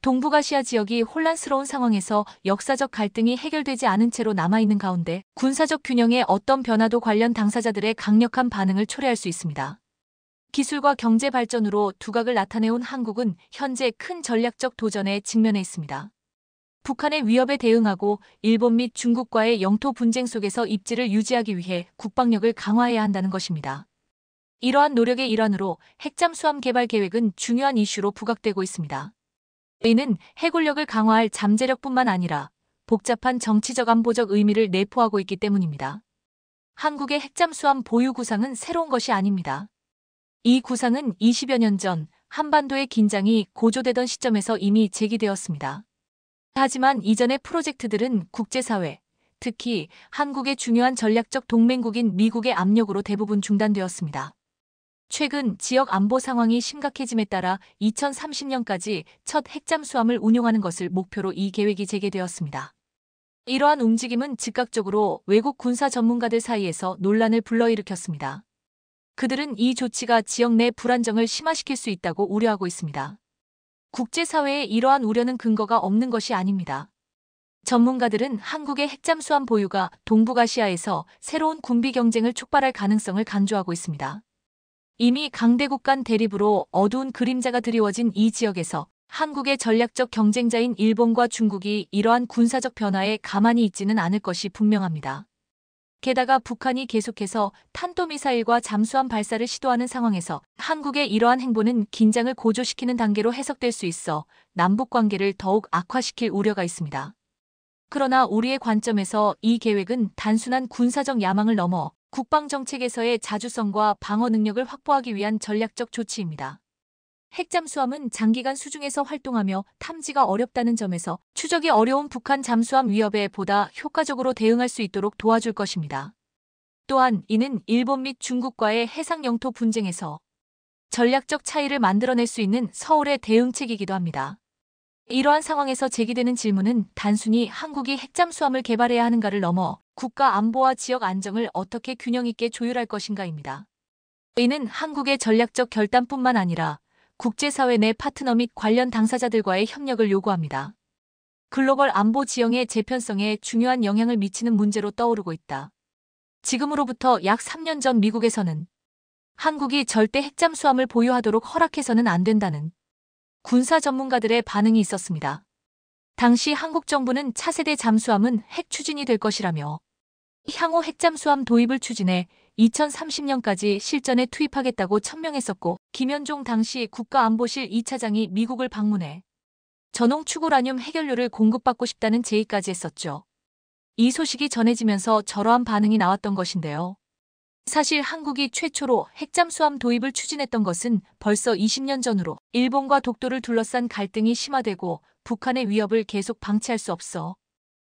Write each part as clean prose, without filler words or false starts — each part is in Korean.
동북아시아 지역이 혼란스러운 상황에서 역사적 갈등이 해결되지 않은 채로 남아있는 가운데 군사적 균형에 어떤 변화도 관련 당사자들의 강력한 반응을 초래할 수 있습니다. 기술과 경제 발전으로 두각을 나타내온 한국은 현재 큰 전략적 도전에 직면해 있습니다. 북한의 위협에 대응하고 일본 및 중국과의 영토 분쟁 속에서 입지를 유지하기 위해 국방력을 강화해야 한다는 것입니다. 이러한 노력의 일환으로 핵잠수함 개발 계획은 중요한 이슈로 부각되고 있습니다. 이는 해군력을 강화할 잠재력뿐만 아니라 복잡한 정치적 안보적 의미를 내포하고 있기 때문입니다. 한국의 핵잠수함 보유 구상은 새로운 것이 아닙니다. 이 구상은 20여 년 전 한반도의 긴장이 고조되던 시점에서 이미 제기되었습니다. 하지만 이전의 프로젝트들은 국제사회, 특히 한국의 중요한 전략적 동맹국인 미국의 압력으로 대부분 중단되었습니다. 최근 지역 안보 상황이 심각해짐에 따라 2030년까지 첫 핵잠수함을 운용하는 것을 목표로 이 계획이 재개되었습니다. 이러한 움직임은 즉각적으로 외국 군사 전문가들 사이에서 논란을 불러일으켰습니다. 그들은 이 조치가 지역 내 불안정을 심화시킬 수 있다고 우려하고 있습니다. 국제사회의 이러한 우려는 근거가 없는 것이 아닙니다. 전문가들은 한국의 핵잠수함 보유가 동북아시아에서 새로운 군비 경쟁을 촉발할 가능성을 강조하고 있습니다. 이미 강대국 간 대립으로 어두운 그림자가 드리워진 이 지역에서 한국의 전략적 경쟁자인 일본과 중국이 이러한 군사적 변화에 가만히 있지는 않을 것이 분명합니다. 게다가 북한이 계속해서 탄도미사일과 잠수함 발사를 시도하는 상황에서 한국의 이러한 행보는 긴장을 고조시키는 단계로 해석될 수 있어 남북 관계를 더욱 악화시킬 우려가 있습니다. 그러나 우리의 관점에서 이 계획은 단순한 군사적 야망을 넘어 국방정책에서의 자주성과 방어 능력을 확보하기 위한 전략적 조치입니다. 핵잠수함은 장기간 수중에서 활동하며 탐지가 어렵다는 점에서 추적이 어려운 북한 잠수함 위협에 보다 효과적으로 대응할 수 있도록 도와줄 것입니다. 또한 이는 일본 및 중국과의 해상 영토 분쟁에서 전략적 차이를 만들어낼 수 있는 서울의 대응책이기도 합니다. 이러한 상황에서 제기되는 질문은 단순히 한국이 핵잠수함을 개발해야 하는가를 넘어 국가 안보와 지역 안정을 어떻게 균형 있게 조율할 것인가입니다. 이는 한국의 전략적 결단뿐만 아니라 국제사회 내 파트너 및 관련 당사자들과의 협력을 요구합니다. 글로벌 안보 지형의 재편성에 중요한 영향을 미치는 문제로 떠오르고 있다. 지금으로부터 약 3년 전 미국에서는 한국이 절대 핵잠수함을 보유하도록 허락해서는 안 된다는 군사 전문가들의 반응이 있었습니다. 당시 한국 정부는 차세대 잠수함은 핵 추진이 될 것이라며 향후 핵잠수함 도입을 추진해 2030년까지 실전에 투입하겠다고 천명했었고 김현종 당시 국가안보실 2차장이 미국을 방문해 전홍 추구라늄 해결료를 공급받고 싶다는 제의까지 했었죠. 이 소식이 전해지면서 저러한 반응이 나왔던 것인데요. 사실 한국이 최초로 핵잠수함 도입을 추진했던 것은 벌써 20년 전으로 일본과 독도를 둘러싼 갈등이 심화되고 북한의 위협을 계속 방치할 수 없어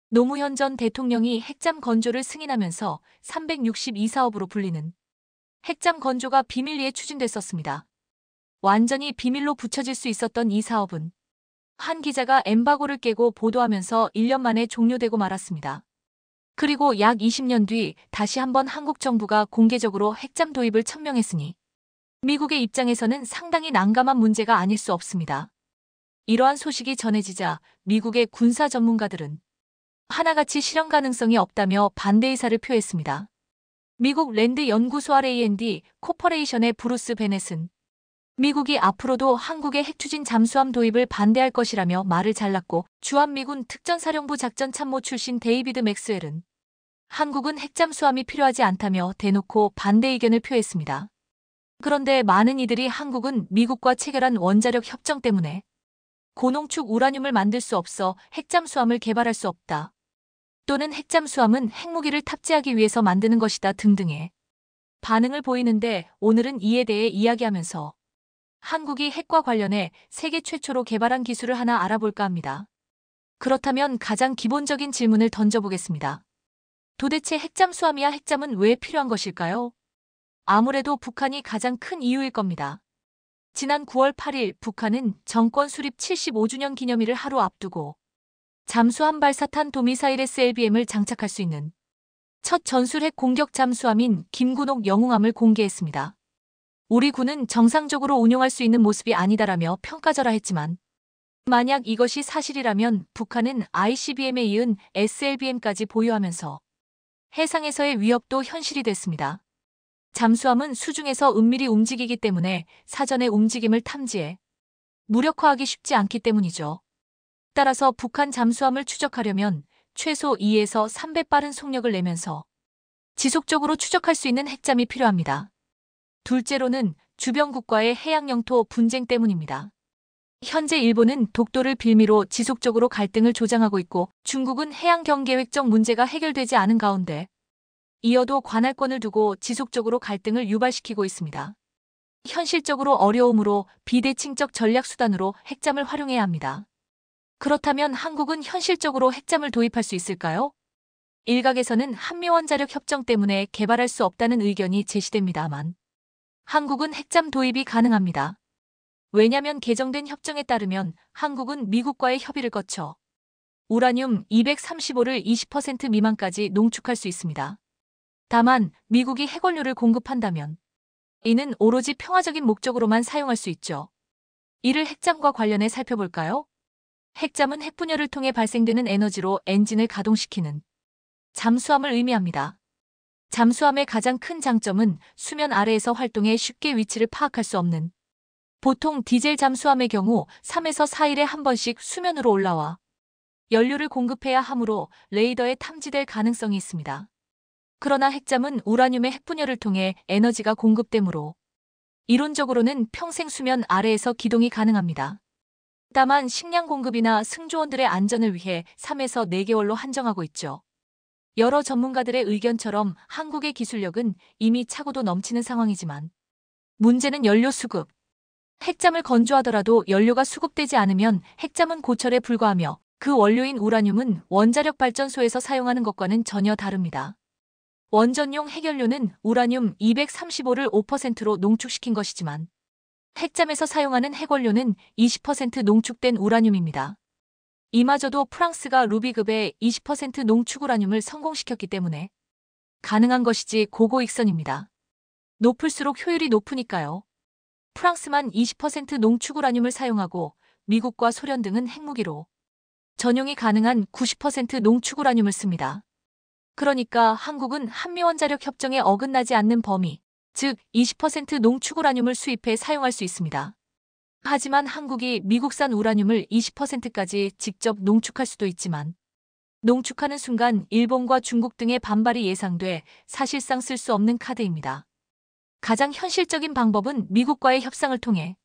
노무현 전 대통령이 핵잠 건조를 승인하면서 362사업으로 불리는 핵잠 건조가 비밀리에 추진됐었습니다. 완전히 비밀로 붙여질 수 있었던 이 사업은 한 기자가 엠바고를 깨고 보도하면서 1년 만에 종료되고 말았습니다. 그리고 약 20년 뒤 다시 한번 한국 정부가 공개적으로 핵잠 도입을 천명했으니 미국의 입장에서는 상당히 난감한 문제가 아닐 수 없습니다. 이러한 소식이 전해지자 미국의 군사 전문가들은 하나같이 실현 가능성이 없다며 반대 의사를 표했습니다. 미국 랜드 연구소 R&D 코퍼레이션의 브루스 베넷은 미국이 앞으로도 한국의 핵추진 잠수함 도입을 반대할 것이라며 말을 잘랐고 주한미군 특전사령부 작전참모 출신 데이비드 맥스웰은 한국은 핵잠수함이 필요하지 않다며 대놓고 반대 의견을 표했습니다. 그런데 많은 이들이 한국은 미국과 체결한 원자력 협정 때문에 고농축 우라늄을 만들 수 없어 핵잠수함을 개발할 수 없다. 또는 핵잠수함은 핵무기를 탑재하기 위해서 만드는 것이다 등등의 반응을 보이는데 오늘은 이에 대해 이야기하면서 한국이 핵과 관련해 세계 최초로 개발한 기술을 하나 알아볼까 합니다. 그렇다면 가장 기본적인 질문을 던져보겠습니다. 도대체 핵잠수함이야 핵잠은 왜 필요한 것일까요? 아무래도 북한이 가장 큰 이유일 겁니다. 지난 9월 8일 북한은 정권 수립 75주년 기념일을 하루 앞두고 잠수함 발사탄 도미사일 SLBM을 장착할 수 있는 첫 전술 핵 공격 잠수함인 김군옥 영웅함을 공개했습니다. 우리 군은 정상적으로 운용할 수 있는 모습이 아니다라며 평가절하했지만 만약 이것이 사실이라면 북한은 ICBM에 이은 SLBM까지 보유하면서 해상에서의 위협도 현실이 됐습니다. 잠수함은 수중에서 은밀히 움직이기 때문에 사전에 움직임을 탐지해 무력화하기 쉽지 않기 때문이죠. 따라서 북한 잠수함을 추적하려면 최소 2에서 3배 빠른 속력을 내면서 지속적으로 추적할 수 있는 핵잠이 필요합니다. 둘째로는 주변 국가의 해양 영토 분쟁 때문입니다. 현재 일본은 독도를 빌미로 지속적으로 갈등을 조장하고 있고 중국은 해양 경계획정 문제가 해결되지 않은 가운데 이어도 관할권을 두고 지속적으로 갈등을 유발시키고 있습니다. 현실적으로 어려우므로 비대칭적 전략 수단으로 핵잠을 활용해야 합니다. 그렇다면 한국은 현실적으로 핵잠을 도입할 수 있을까요? 일각에서는 한미원자력 협정 때문에 개발할 수 없다는 의견이 제시됩니다만 한국은 핵잠 도입이 가능합니다. 왜냐면 개정된 협정에 따르면 한국은 미국과의 협의를 거쳐 우라늄 235를 20% 미만까지 농축할 수 있습니다. 다만 미국이 핵원료를 공급한다면 이는 오로지 평화적인 목적으로만 사용할 수 있죠. 이를 핵잠과 관련해 살펴볼까요? 핵잠은 핵분열을 통해 발생되는 에너지로 엔진을 가동시키는 잠수함을 의미합니다. 잠수함의 가장 큰 장점은 수면 아래에서 활동해 쉽게 위치를 파악할 수 없는 보통 디젤 잠수함의 경우 3에서 4일에 한 번씩 수면으로 올라와 연료를 공급해야 하므로 레이더에 탐지될 가능성이 있습니다. 그러나 핵잠은 우라늄의 핵분열을 통해 에너지가 공급되므로 이론적으로는 평생 수면 아래에서 기동이 가능합니다. 다만 식량 공급이나 승조원들의 안전을 위해 3에서 4개월로 한정하고 있죠. 여러 전문가들의 의견처럼 한국의 기술력은 이미 차고도 넘치는 상황이지만 문제는 연료 수급. 핵잠을 건조하더라도 연료가 수급되지 않으면 핵잠은 고철에 불과하며 그 원료인 우라늄은 원자력 발전소에서 사용하는 것과는 전혀 다릅니다. 원전용 핵연료는 우라늄 235를 5%로 농축시킨 것이지만 핵잠에서 사용하는 핵원료는 20% 농축된 우라늄입니다. 이마저도 프랑스가 루비급의 20% 농축 우라늄을 성공시켰기 때문에 가능한 것이지 고고익선입니다. 높을수록 효율이 높으니까요. 프랑스만 20% 농축 우라늄을 사용하고 미국과 소련 등은 핵무기로 전용이 가능한 90% 농축 우라늄을 씁니다. 그러니까 한국은 한미원자력 협정에 어긋나지 않는 범위, 즉 20% 농축 우라늄을 수입해 사용할 수 있습니다. 하지만 한국이 미국산 우라늄을 20%까지 직접 농축할 수도 있지만 농축하는 순간 일본과 중국 등의 반발이 예상돼 사실상 쓸 수 없는 카드입니다. 가장 현실적인 방법은 미국과의 협상을 통해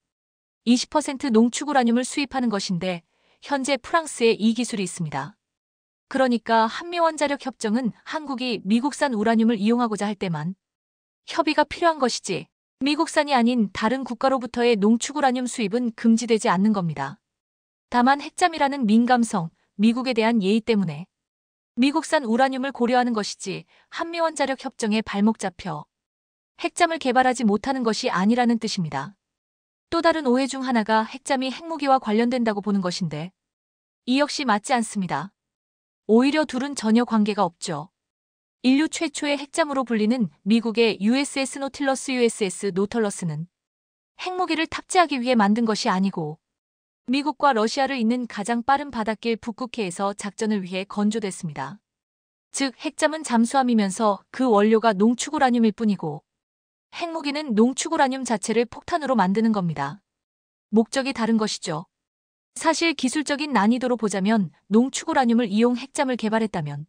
20% 농축 우라늄을 수입하는 것인데 현재 프랑스에 이 기술이 있습니다. 그러니까 한미원자력 협정은 한국이 미국산 우라늄을 이용하고자 할 때만 협의가 필요한 것이지 미국산이 아닌 다른 국가로부터의 농축 우라늄 수입은 금지되지 않는 겁니다. 다만 핵잠이라는 민감성, 미국에 대한 예의 때문에 미국산 우라늄을 고려하는 것이지 한미원자력 협정에 발목 잡혀 핵잠을 개발하지 못하는 것이 아니라는 뜻입니다. 또 다른 오해 중 하나가 핵잠이 핵무기와 관련된다고 보는 것인데 이 역시 맞지 않습니다. 오히려 둘은 전혀 관계가 없죠. 인류 최초의 핵잠으로 불리는 미국의 USS 노틸러스 USS 노털러스는 핵무기를 탑재하기 위해 만든 것이 아니고 미국과 러시아를 잇는 가장 빠른 바닷길 북극해에서 작전을 위해 건조됐습니다. 즉 핵잠은 잠수함이면서 그 원료가 농축 우라늄일 뿐이고 핵무기는 농축 우라늄 자체를 폭탄으로 만드는 겁니다. 목적이 다른 것이죠. 사실 기술적인 난이도로 보자면 농축 우라늄을 이용 핵잠을 개발했다면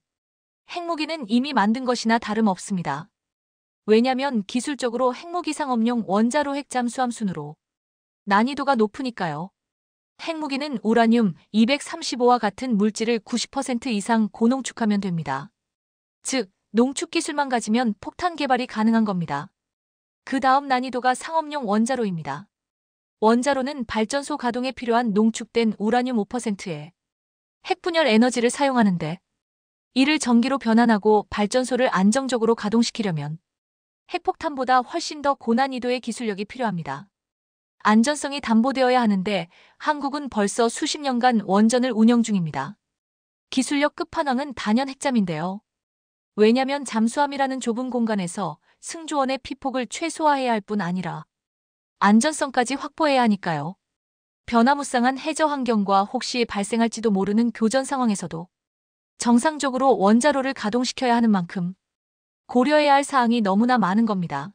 핵무기는 이미 만든 것이나 다름없습니다. 왜냐면 기술적으로 핵무기 상업용 원자로 핵잠수함 순으로 난이도가 높으니까요. 핵무기는 우라늄 235와 같은 물질을 90% 이상 고농축하면 됩니다. 즉, 농축 기술만 가지면 폭탄 개발이 가능한 겁니다. 그 다음 난이도가 상업용 원자로입니다. 원자로는 발전소 가동에 필요한 농축된 우라늄 5%의 핵분열 에너지를 사용하는데 이를 전기로 변환하고 발전소를 안정적으로 가동시키려면 핵폭탄보다 훨씬 더 고난이도의 기술력이 필요합니다. 안전성이 담보되어야 하는데 한국은 벌써 수십 년간 원전을 운영 중입니다. 기술력 끝판왕은 단연 핵잠인데요. 왜냐면 잠수함이라는 좁은 공간에서 승조원의 피폭을 최소화해야 할 뿐 아니라 안전성까지 확보해야 하니까요. 변화무쌍한 해저 환경과 혹시 발생할지도 모르는 교전 상황에서도 정상적으로 원자로를 가동시켜야 하는 만큼 고려해야 할 사항이 너무나 많은 겁니다.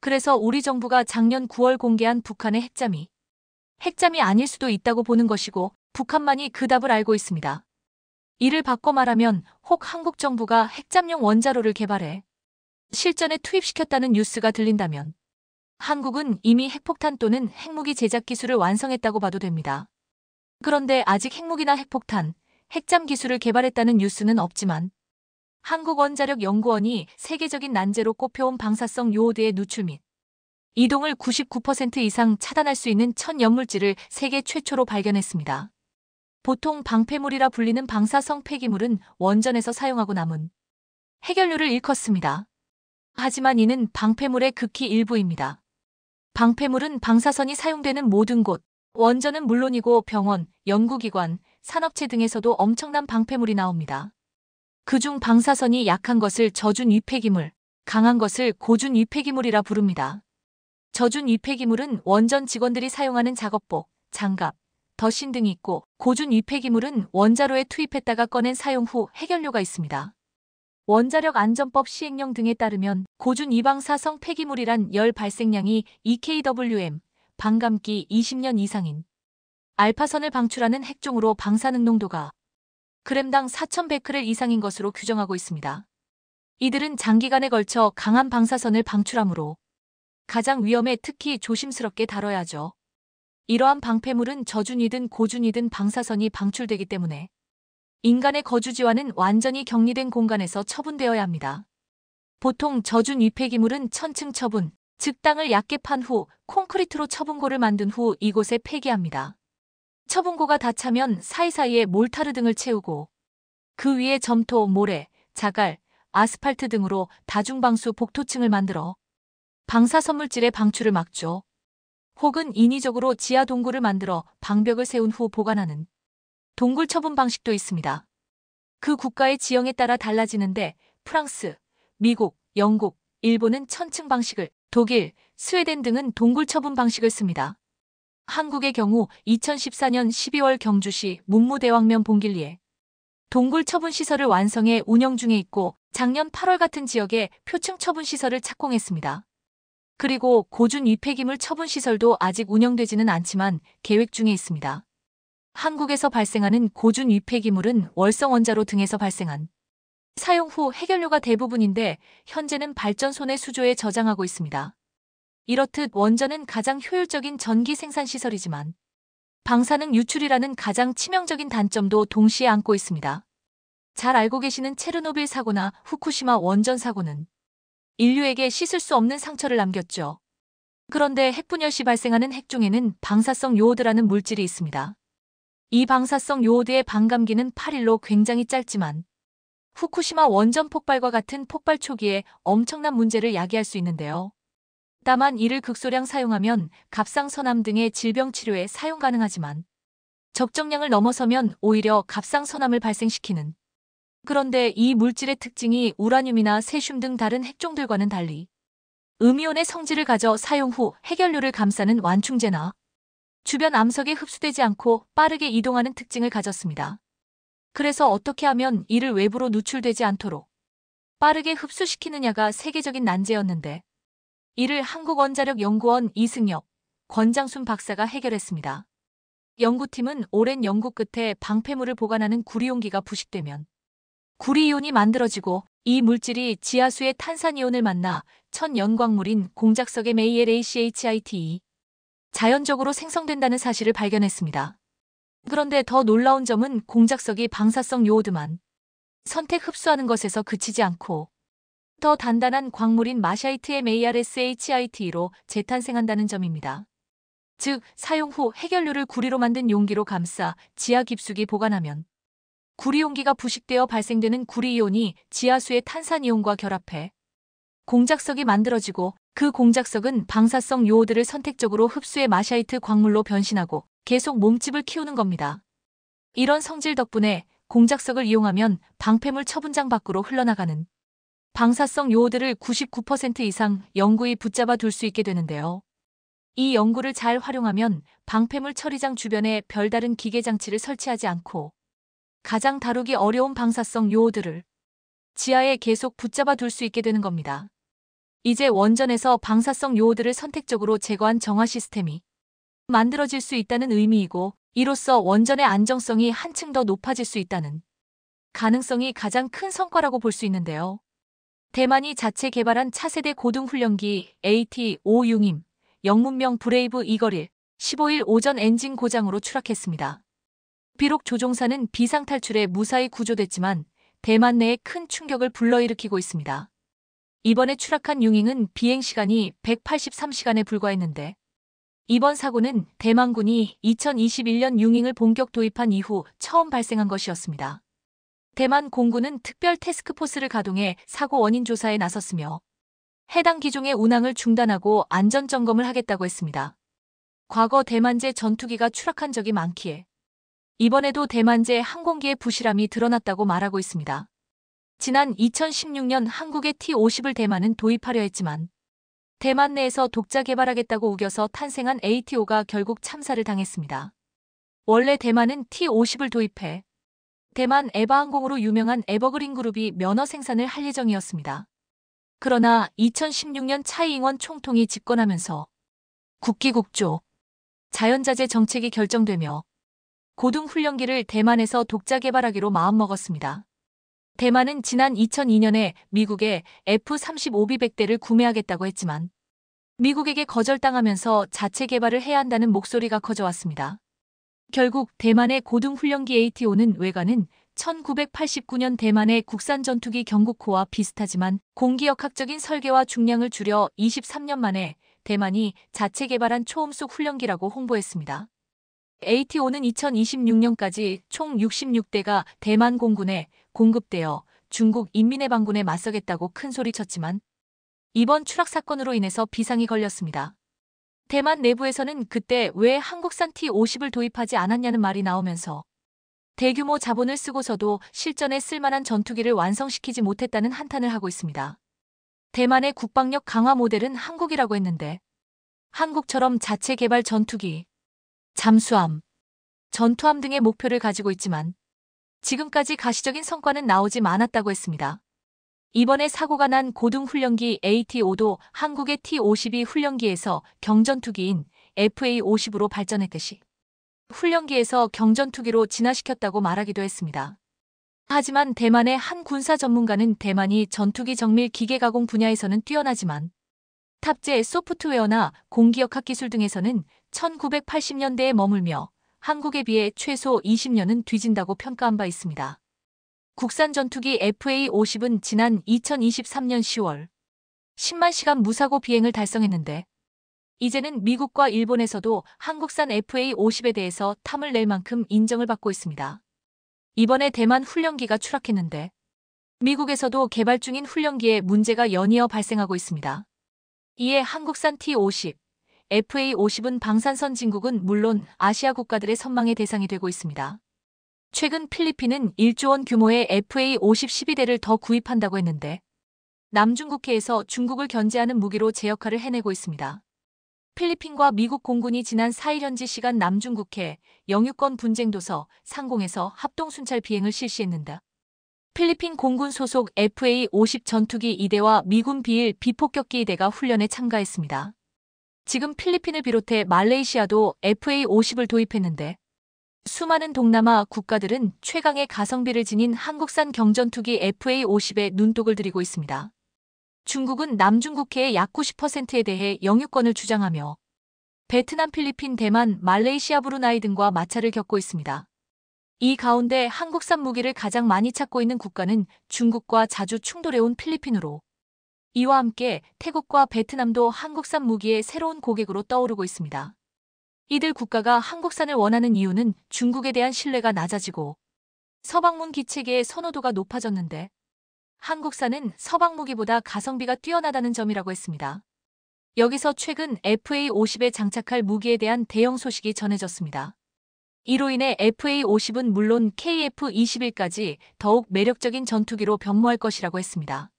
그래서 우리 정부가 작년 9월 공개한 북한의 핵잠이 아닐 수도 있다고 보는 것이고 북한만이 그 답을 알고 있습니다. 이를 바꿔 말하면 혹 한국 정부가 핵잠용 원자로를 개발해 실전에 투입시켰다는 뉴스가 들린다면 한국은 이미 핵폭탄 또는 핵무기 제작 기술을 완성했다고 봐도 됩니다. 그런데 아직 핵무기나 핵폭탄, 핵잠 기술을 개발했다는 뉴스는 없지만 한국원자력연구원이 세계적인 난제로 꼽혀온 방사성 요오드의 누출 및 이동을 99% 이상 차단할 수 있는 천연물질을 세계 최초로 발견했습니다. 보통 방패물이라 불리는 방사성 폐기물은 원전에서 사용하고 남은 해결료를 일컫습니다. 하지만 이는 방패물의 극히 일부입니다. 방패물은 방사선이 사용되는 모든 곳, 원전은 물론이고 병원, 연구기관, 산업체 등에서도 엄청난 방패물이 나옵니다. 그중 방사선이 약한 것을 저준 위폐기물, 강한 것을 고준 위폐기물이라 부릅니다. 저준 위폐기물은 원전 직원들이 사용하는 작업복, 장갑, 더신 등이 있고 고준 위폐기물은 원자로에 투입했다가 꺼낸 사용 후 해결료가 있습니다. 원자력안전법 시행령 등에 따르면 고준 이방사성 폐기물이란 열 발생량이 EKWM, 반감기 20년 이상인 알파선을 방출하는 핵종으로 방사능 농도가 g당 4,100크렐 이상인 것으로 규정하고 있습니다. 이들은 장기간에 걸쳐 강한 방사선을 방출하므로 가장 위험에 특히 조심스럽게 다뤄야 하죠. 이러한 방패물은 저준이든 고준이든 방사선이 방출되기 때문에 인간의 거주지와는 완전히 격리된 공간에서 처분되어야 합니다. 보통 저준 위폐기물은 천층 처분, 즉 땅을 얕게 판 후 콘크리트로 처분고를 만든 후 이곳에 폐기합니다. 처분고가 다 차면 사이사이에 몰타르 등을 채우고 그 위에 점토, 모래, 자갈, 아스팔트 등으로 다중방수 복토층을 만들어 방사선물질의 방출을 막죠. 혹은 인위적으로 지하 동굴을 만들어 방벽을 세운 후 보관하는 동굴 처분 방식도 있습니다. 그 국가의 지형에 따라 달라지는데 프랑스, 미국, 영국, 일본은 천층 방식을, 독일, 스웨덴 등은 동굴 처분 방식을 씁니다. 한국의 경우 2014년 12월 경주시 문무대왕면 봉길리에 동굴 처분 시설을 완성해 운영 중에 있고 작년 8월 같은 지역에 표층 처분 시설을 착공했습니다. 그리고 고준 위폐기물 처분 시설도 아직 운영되지는 않지만 계획 중에 있습니다. 한국에서 발생하는 고준 위폐기물은 월성원자로 등에서 발생한 사용 후 해결료가 대부분인데 현재는 발전소 내 수조에 저장하고 있습니다. 이렇듯 원전은 가장 효율적인 전기 생산 시설이지만 방사능 유출이라는 가장 치명적인 단점도 동시에 안고 있습니다. 잘 알고 계시는 체르노빌 사고나 후쿠시마 원전 사고는 인류에게 씻을 수 없는 상처를 남겼죠. 그런데 핵분열 시 발생하는 핵 중에는 방사성 요오드라는 물질이 있습니다. 이 방사성 요오드의 반감기는 8일로 굉장히 짧지만 후쿠시마 원전 폭발과 같은 폭발 초기에 엄청난 문제를 야기할 수 있는데요. 다만 이를 극소량 사용하면 갑상선암 등의 질병 치료에 사용 가능하지만 적정량을 넘어서면 오히려 갑상선암을 발생시키는. 그런데 이 물질의 특징이 우라늄이나 세슘 등 다른 핵종들과는 달리 음이온의 성질을 가져 사용 후 해결료를 감싸는 완충제나 주변 암석에 흡수되지 않고 빠르게 이동하는 특징을 가졌습니다. 그래서 어떻게 하면 이를 외부로 누출되지 않도록 빠르게 흡수시키느냐가 세계적인 난제였는데 이를 한국원자력연구원 이승엽, 권장순 박사가 해결했습니다. 연구팀은 오랜 연구 끝에 방패물을 보관하는 구리용기가 부식되면 구리이온이 만들어지고 이 물질이 지하수의 탄산이온을 만나 천연광물인 공작석의 AlACHITE 자연적으로 생성된다는 사실을 발견했습니다. 그런데 더 놀라운 점은 공작석이 방사성 요오드만 선택 흡수하는 것에서 그치지 않고 더 단단한 광물인 마샤이트 MARSHITE로 재탄생한다는 점입니다. 즉, 사용 후 해결료를 구리로 만든 용기로 감싸 지하 깊숙이 보관하면 구리 용기가 부식되어 발생되는 구리이온이 지하수의 탄산이온과 결합해 공작석이 만들어지고 그 공작석은 방사성 요오드를 선택적으로 흡수해 마샤이트 광물로 변신하고 계속 몸집을 키우는 겁니다. 이런 성질 덕분에 공작석을 이용하면 방패물 처분장 밖으로 흘러나가는 방사성 요오드를 99% 이상 영구히 붙잡아 둘 수 있게 되는데요. 이 연구를 잘 활용하면 방패물 처리장 주변에 별다른 기계 장치를 설치하지 않고 가장 다루기 어려운 방사성 요오드를 지하에 계속 붙잡아 둘 수 있게 되는 겁니다. 이제 원전에서 방사성 요오드를 선택적으로 제거한 정화 시스템이 만들어질 수 있다는 의미이고, 이로써 원전의 안정성이 한층 더 높아질 수 있다는 가능성이 가장 큰 성과라고 볼 수 있는데요. 대만이 자체 개발한 차세대 고등훈련기 AT-56임 영문명 브레이브 이걸 15일 오전 엔진 고장으로 추락했습니다. 비록 조종사는 비상탈출에 무사히 구조됐지만 대만 내에 큰 충격을 불러일으키고 있습니다. 이번에 추락한 융잉은 비행시간이 183시간에 불과했는데, 이번 사고는 대만군이 2021년 융잉을 본격 도입한 이후 처음 발생한 것이었습니다. 대만 공군은 특별 태스크포스를 가동해 사고 원인 조사에 나섰으며 해당 기종의 운항을 중단하고 안전점검을 하겠다고 했습니다. 과거 대만제 전투기가 추락한 적이 많기에 이번에도 대만제 항공기의 부실함이 드러났다고 말하고 있습니다. 지난 2016년 한국의 T-50을 대만은 도입하려 했지만 대만 내에서 독자 개발하겠다고 우겨서 탄생한 AT-5가 결국 참사를 당했습니다. 원래 대만은 T-50을 도입해 대만 에바항공으로 유명한 에버그린 그룹이 면허 생산을 할 예정이었습니다. 그러나 2016년 차이잉원 총통이 집권하면서 국기국조, 자연자재 정책이 결정되며 고등훈련기를 대만에서 독자 개발하기로 마음먹었습니다. 대만은 지난 2002년에 미국의 F-35B 100대를 구매하겠다고 했지만 미국에게 거절당하면서 자체 개발을 해야 한다는 목소리가 커져왔습니다. 결국 대만의 고등훈련기 AT-5는 외관은 1989년 대만의 국산 전투기 경국호와 비슷하지만 공기역학적인 설계와 중량을 줄여 23년 만에 대만이 자체 개발한 초음속 훈련기라고 홍보했습니다. AT-5는 2026년까지 총 66대가 대만 공군에 공급되어 중국 인민해방군에 맞서겠다고 큰소리쳤지만 이번 추락 사건으로 인해서 비상이 걸렸습니다. 대만 내부에서는 그때 왜 한국산 T-50을 도입하지 않았냐는 말이 나오면서 대규모 자본을 쓰고서도 실전에 쓸만한 전투기를 완성시키지 못했다는 한탄을 하고 있습니다. 대만의 국방력 강화 모델은 한국이라고 했는데 한국처럼 자체 개발 전투기, 잠수함, 전투함 등의 목표를 가지고 있지만 지금까지 가시적인 성과는 나오지 않았다고 했습니다. 이번에 사고가 난 고등훈련기 AT-5도 한국의 T-52 훈련기에서 경전투기인 FA-50으로 발전했듯이 훈련기에서 경전투기로 진화시켰다고 말하기도 했습니다. 하지만 대만의 한 군사 전문가는 대만이 전투기 정밀 기계 가공 분야에서는 뛰어나지만 탑재 소프트웨어나 공기역학 기술 등에서는 1980년대에 머물며 한국에 비해 최소 20년은 뒤진다고 평가한 바 있습니다. 국산 전투기 FA-50은 지난 2023년 10월 10만 시간 무사고 비행을 달성했는데 이제는 미국과 일본에서도 한국산 FA-50에 대해서 탐을 낼 만큼 인정을 받고 있습니다. 이번에 대만 훈련기가 추락했는데 미국에서도 개발 중인 훈련기에 문제가 연이어 발생하고 있습니다. 이에 한국산 T-50, FA-50은 방산 선진국은 물론 아시아 국가들의 선망의 대상이 되고 있습니다. 최근 필리핀은 1조 원 규모의 FA-50 12대를 더 구입한다고 했는데 남중국해에서 중국을 견제하는 무기로 제 역할을 해내고 있습니다. 필리핀과 미국 공군이 지난 4일 현지 시간 남중국해 영유권 분쟁도서 상공에서 합동순찰 비행을 실시했는데 필리핀 공군 소속 FA-50 전투기 2대와 미군 비일 비폭격기 2대가 훈련에 참가했습니다. 지금 필리핀을 비롯해 말레이시아도 FA-50을 도입했는데 수많은 동남아 국가들은 최강의 가성비를 지닌 한국산 경전투기 FA-50에 눈독을 들이고 있습니다. 중국은 남중국해의 약 90%에 대해 영유권을 주장하며 베트남, 필리핀, 대만, 말레이시아, 브루나이 등과 마찰을 겪고 있습니다. 이 가운데 한국산 무기를 가장 많이 찾고 있는 국가는 중국과 자주 충돌해온 필리핀으로 이와 함께 태국과 베트남도 한국산 무기의 새로운 고객으로 떠오르고 있습니다. 이들 국가가 한국산을 원하는 이유는 중국에 대한 신뢰가 낮아지고 서방문 기체계의 선호도가 높아졌는데 한국산은 서방 무기보다 가성비가 뛰어나다는 점이라고 했습니다. 여기서 최근 FA-50에 장착할 무기에 대한 대형 소식이 전해졌습니다. 이로 인해 FA-50은 물론 KF-21까지 더욱 매력적인 전투기로 변모할 것이라고 했습니다.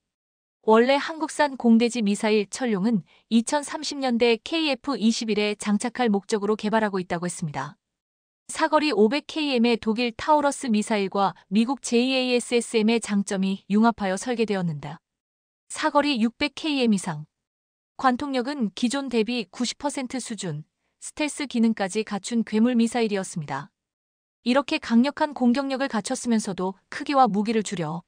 원래 한국산 공대지 미사일 천룡은 2030년대 KF-21에 장착할 목적으로 개발하고 있다고 했습니다. 사거리 500km의 독일 타우러스 미사일과 미국 JASSM의 장점이 융합하여 설계되었는다. 사거리 600km 이상. 관통력은 기존 대비 90% 수준, 스텔스 기능까지 갖춘 괴물 미사일이었습니다. 이렇게 강력한 공격력을 갖췄으면서도 크기와 무기를 줄여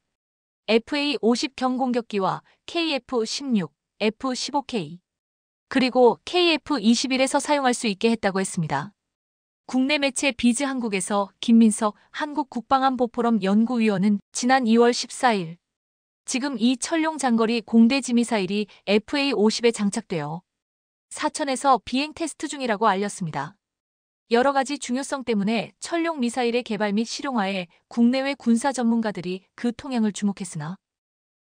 FA-50 경공격기와 KF-16, F-15K, 그리고 KF-21에서 사용할 수 있게 했다고 했습니다. 국내 매체 비즈 한국에서 김민석 한국국방안보포럼 연구위원은 지난 2월 14일 지금 이 천룡 장거리 공대지 미사일이 FA-50에 장착되어 사천에서 비행 테스트 중이라고 알렸습니다. 여러 가지 중요성 때문에 천룡 미사일의 개발 및 실용화에 국내외 군사 전문가들이 그 통향을 주목했으나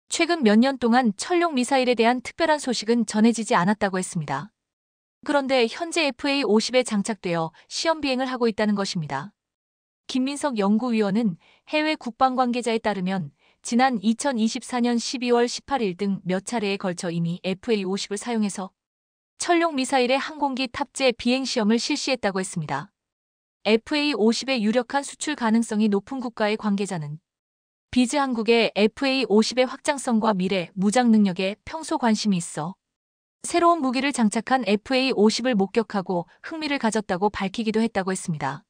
최근 몇 년 동안 천룡 미사일에 대한 특별한 소식은 전해지지 않았다고 했습니다. 그런데 현재 FA-50에 장착되어 시험 비행을 하고 있다는 것입니다. 김민석 연구위원은 해외 국방 관계자에 따르면 지난 2024년 12월 18일 등 몇 차례에 걸쳐 이미 FA-50을 사용해서 천룡 미사일의 항공기 탑재 비행 시험을 실시했다고 했습니다. FA-50의 유력한 수출 가능성이 높은 국가의 관계자는 비즈 한국의 FA-50의 확장성과 미래, 무장 능력에 평소 관심이 있어 새로운 무기를 장착한 FA-50을 목격하고 흥미를 가졌다고 밝히기도 했다고 했습니다.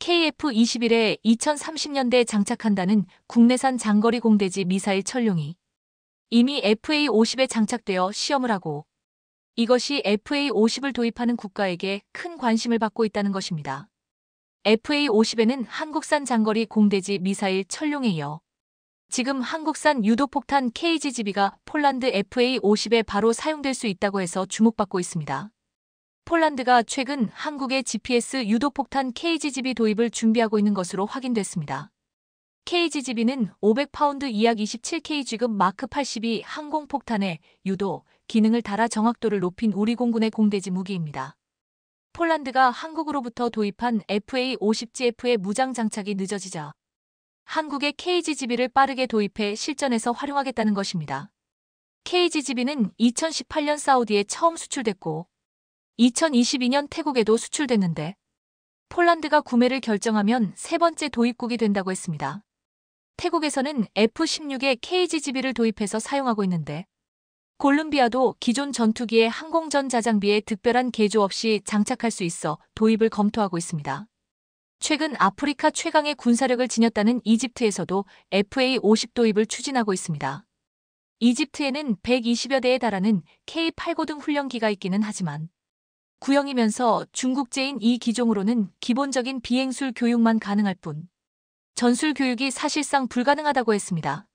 KF-21에 2030년대에 장착한다는 국내산 장거리 공대지 미사일 천룡이 이미 FA-50에 장착되어 시험을 하고 이것이 FA-50을 도입하는 국가에게 큰 관심을 받고 있다는 것입니다. FA-50에는 한국산 장거리 공대지 미사일 천룡에 이어 지금 한국산 유도폭탄 KGB가 폴란드 FA-50에 바로 사용될 수 있다고 해서 주목받고 있습니다. 폴란드가 최근 한국의 GPS 유도폭탄 KGB 도입을 준비하고 있는 것으로 확인됐습니다. KGB는 500파운드 이약 27kg급 마크 82 항공폭탄의 유도, 기능을 달아 정확도를 높인 우리 공군의 공대지 무기입니다. 폴란드가 한국으로부터 도입한 FA-50GF의 무장 장착이 늦어지자 한국의 KGB를 빠르게 도입해 실전에서 활용하겠다는 것입니다. KGB는 2018년 사우디에 처음 수출됐고 2022년 태국에도 수출됐는데 폴란드가 구매를 결정하면 세 번째 도입국이 된다고 했습니다. 태국에서는 F-16의 KGB를 도입해서 사용하고 있는데 콜롬비아도 기존 전투기의 항공전 자장비에 특별한 개조 없이 장착할 수 있어 도입을 검토하고 있습니다. 최근 아프리카 최강의 군사력을 지녔다는 이집트에서도 FA-50 도입을 추진하고 있습니다. 이집트에는 120여 대에 달하는 K-8 등 훈련기가 있기는 하지만 구형이면서 중국제인 이 기종으로는 기본적인 비행술 교육만 가능할 뿐 전술 교육이 사실상 불가능하다고 했습니다.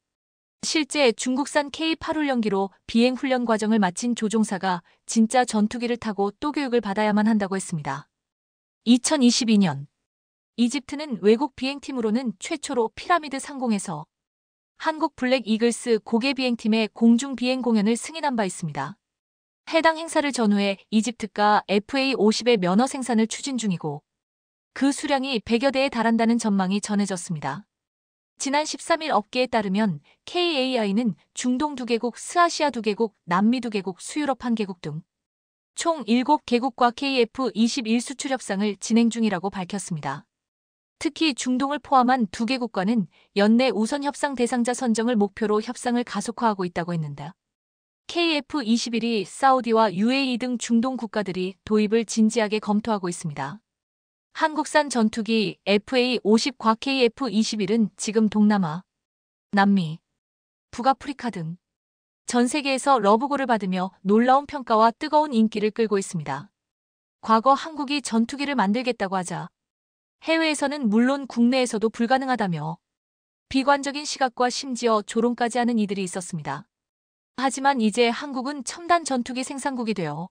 실제 중국산 K-8 훈련기로 비행 훈련 과정을 마친 조종사가 진짜 전투기를 타고 또 교육을 받아야만 한다고 했습니다. 2022년 이집트는 외국 비행팀으로는 최초로 피라미드 상공에서 한국 블랙 이글스 고개 비행팀의 공중 비행 공연을 승인한 바 있습니다. 해당 행사를 전후해 이집트가 FA-50의 면허 생산을 추진 중이고 그 수량이 100여 대에 달한다는 전망이 전해졌습니다. 지난 13일 업계에 따르면 KAI는 중동 2개국, 스아시아 2개국, 남미 2개국, 수유럽 1개국 등 총 7개국과 KF-21 수출 협상을 진행 중이라고 밝혔습니다. 특히 중동을 포함한 2개국과는 연내 우선 협상 대상자 선정을 목표로 협상을 가속화하고 있다고 했는데 KF-21이 사우디와 UAE 등 중동 국가들이 도입을 진지하게 검토하고 있습니다. 한국산 전투기 FA-50과 KF-21은 지금 동남아, 남미, 북아프리카 등 전 세계에서 러브콜을 받으며 놀라운 평가와 뜨거운 인기를 끌고 있습니다. 과거 한국이 전투기를 만들겠다고 하자 해외에서는 물론 국내에서도 불가능하다며 비관적인 시각과 심지어 조롱까지 하는 이들이 있었습니다. 하지만 이제 한국은 첨단 전투기 생산국이 되어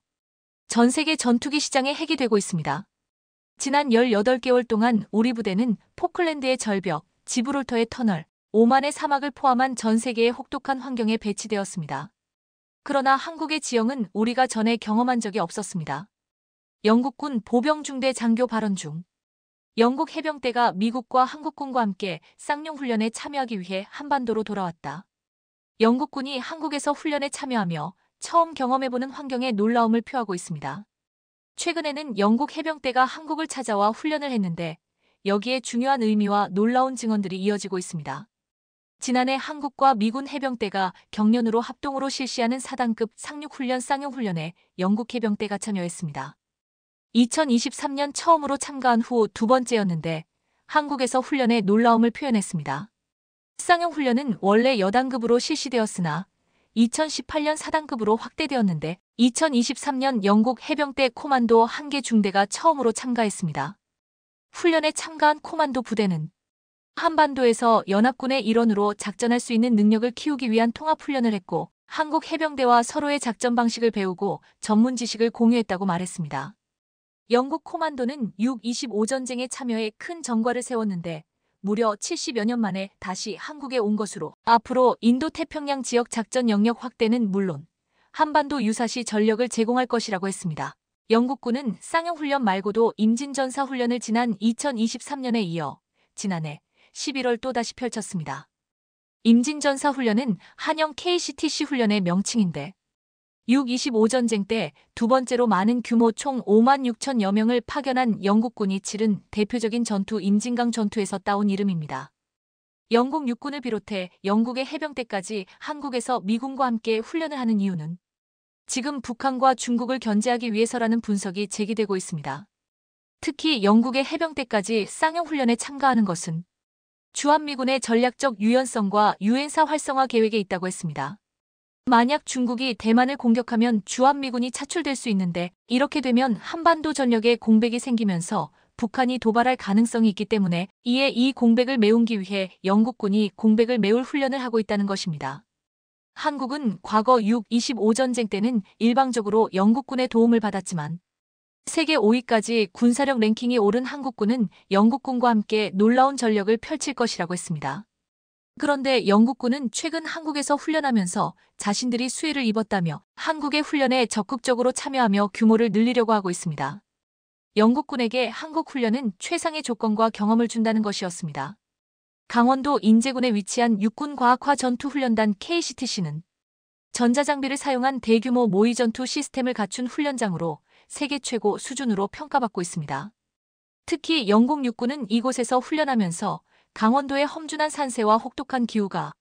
전 세계 전투기 시장의 핵이 되고 있습니다. 지난 18개월 동안 우리 부대는 포클랜드의 절벽, 지브롤터의 터널, 오만의 사막을 포함한 전 세계의 혹독한 환경에 배치되었습니다. 그러나 한국의 지형은 우리가 전에 경험한 적이 없었습니다. 영국군 보병중대 장교 발언 중 영국 해병대가 미국과 한국군과 함께 쌍용 훈련에 참여하기 위해 한반도로 돌아왔다. 영국군이 한국에서 훈련에 참여하며 처음 경험해보는 환경에 놀라움을 표하고 있습니다. 최근에는 영국 해병대가 한국을 찾아와 훈련을 했는데 여기에 중요한 의미와 놀라운 증언들이 이어지고 있습니다. 지난해 한국과 미군 해병대가 경련으로 합동으로 실시하는 4단급 상륙훈련 쌍용훈련에 영국 해병대가 참여했습니다. 2023년 처음으로 참가한 후 두 번째였는데 한국에서 훈련에 놀라움을 표현했습니다. 쌍용훈련은 원래 여단급으로 실시되었으나 2018년 4단급으로 확대되었는데 2023년 영국 해병대 코만도 1개 중대가 처음으로 참가했습니다. 훈련에 참가한 코만도 부대는 한반도에서 연합군의 일원으로 작전할 수 있는 능력을 키우기 위한 통합훈련을 했고 한국 해병대와 서로의 작전 방식을 배우고 전문 지식을 공유했다고 말했습니다. 영국 코만도는 6.25 전쟁에 참여해 큰 전과를 세웠는데 무려 70여 년 만에 다시 한국에 온 것으로 앞으로 인도태평양 지역 작전 영역 확대는 물론 한반도 유사시 전력을 제공할 것이라고 했습니다. 영국군은 쌍용훈련 말고도 임진전사훈련을 지난 2023년에 이어 지난해 11월 또다시 펼쳤습니다. 임진전사훈련은 한영 KCTC 훈련의 명칭인데 6.25 전쟁 때 두 번째로 많은 규모 총 5만 6천여 명을 파견한 영국군이 치른 대표적인 전투 임진강 전투에서 따온 이름입니다. 영국 육군을 비롯해 영국의 해병대까지 한국에서 미군과 함께 훈련을 하는 이유는 지금 북한과 중국을 견제하기 위해서라는 분석이 제기되고 있습니다. 특히 영국의 해병대까지 쌍용훈련에 참가하는 것은 주한미군의 전략적 유연성과 유엔사 활성화 계획에 있다고 했습니다. 만약 중국이 대만을 공격하면 주한미군이 차출될 수 있는데 이렇게 되면 한반도 전력에 공백이 생기면서 북한이 도발할 가능성이 있기 때문에 이에 이 공백을 메우기 위해 영국군이 공백을 메울 훈련을 하고 있다는 것입니다. 한국은 과거 6.25 전쟁 때는 일방적으로 영국군의 도움을 받았지만 세계 5위까지 군사력 랭킹이 오른 한국군은 영국군과 함께 놀라운 전력을 펼칠 것이라고 했습니다. 그런데 영국군은 최근 한국에서 훈련하면서 자신들이 수혜를 입었다며 한국의 훈련에 적극적으로 참여하며 규모를 늘리려고 하고 있습니다. 영국군에게 한국 훈련은 최상의 조건과 경험을 준다는 것이었습니다. 강원도 인제군에 위치한 육군과학화 전투훈련단 KCTC는 전자장비를 사용한 대규모 모의전투 시스템을 갖춘 훈련장으로 세계 최고 수준으로 평가받고 있습니다. 특히 영국 육군은 이곳에서 훈련하면서 강원도의 험준한 산세와 혹독한 기후가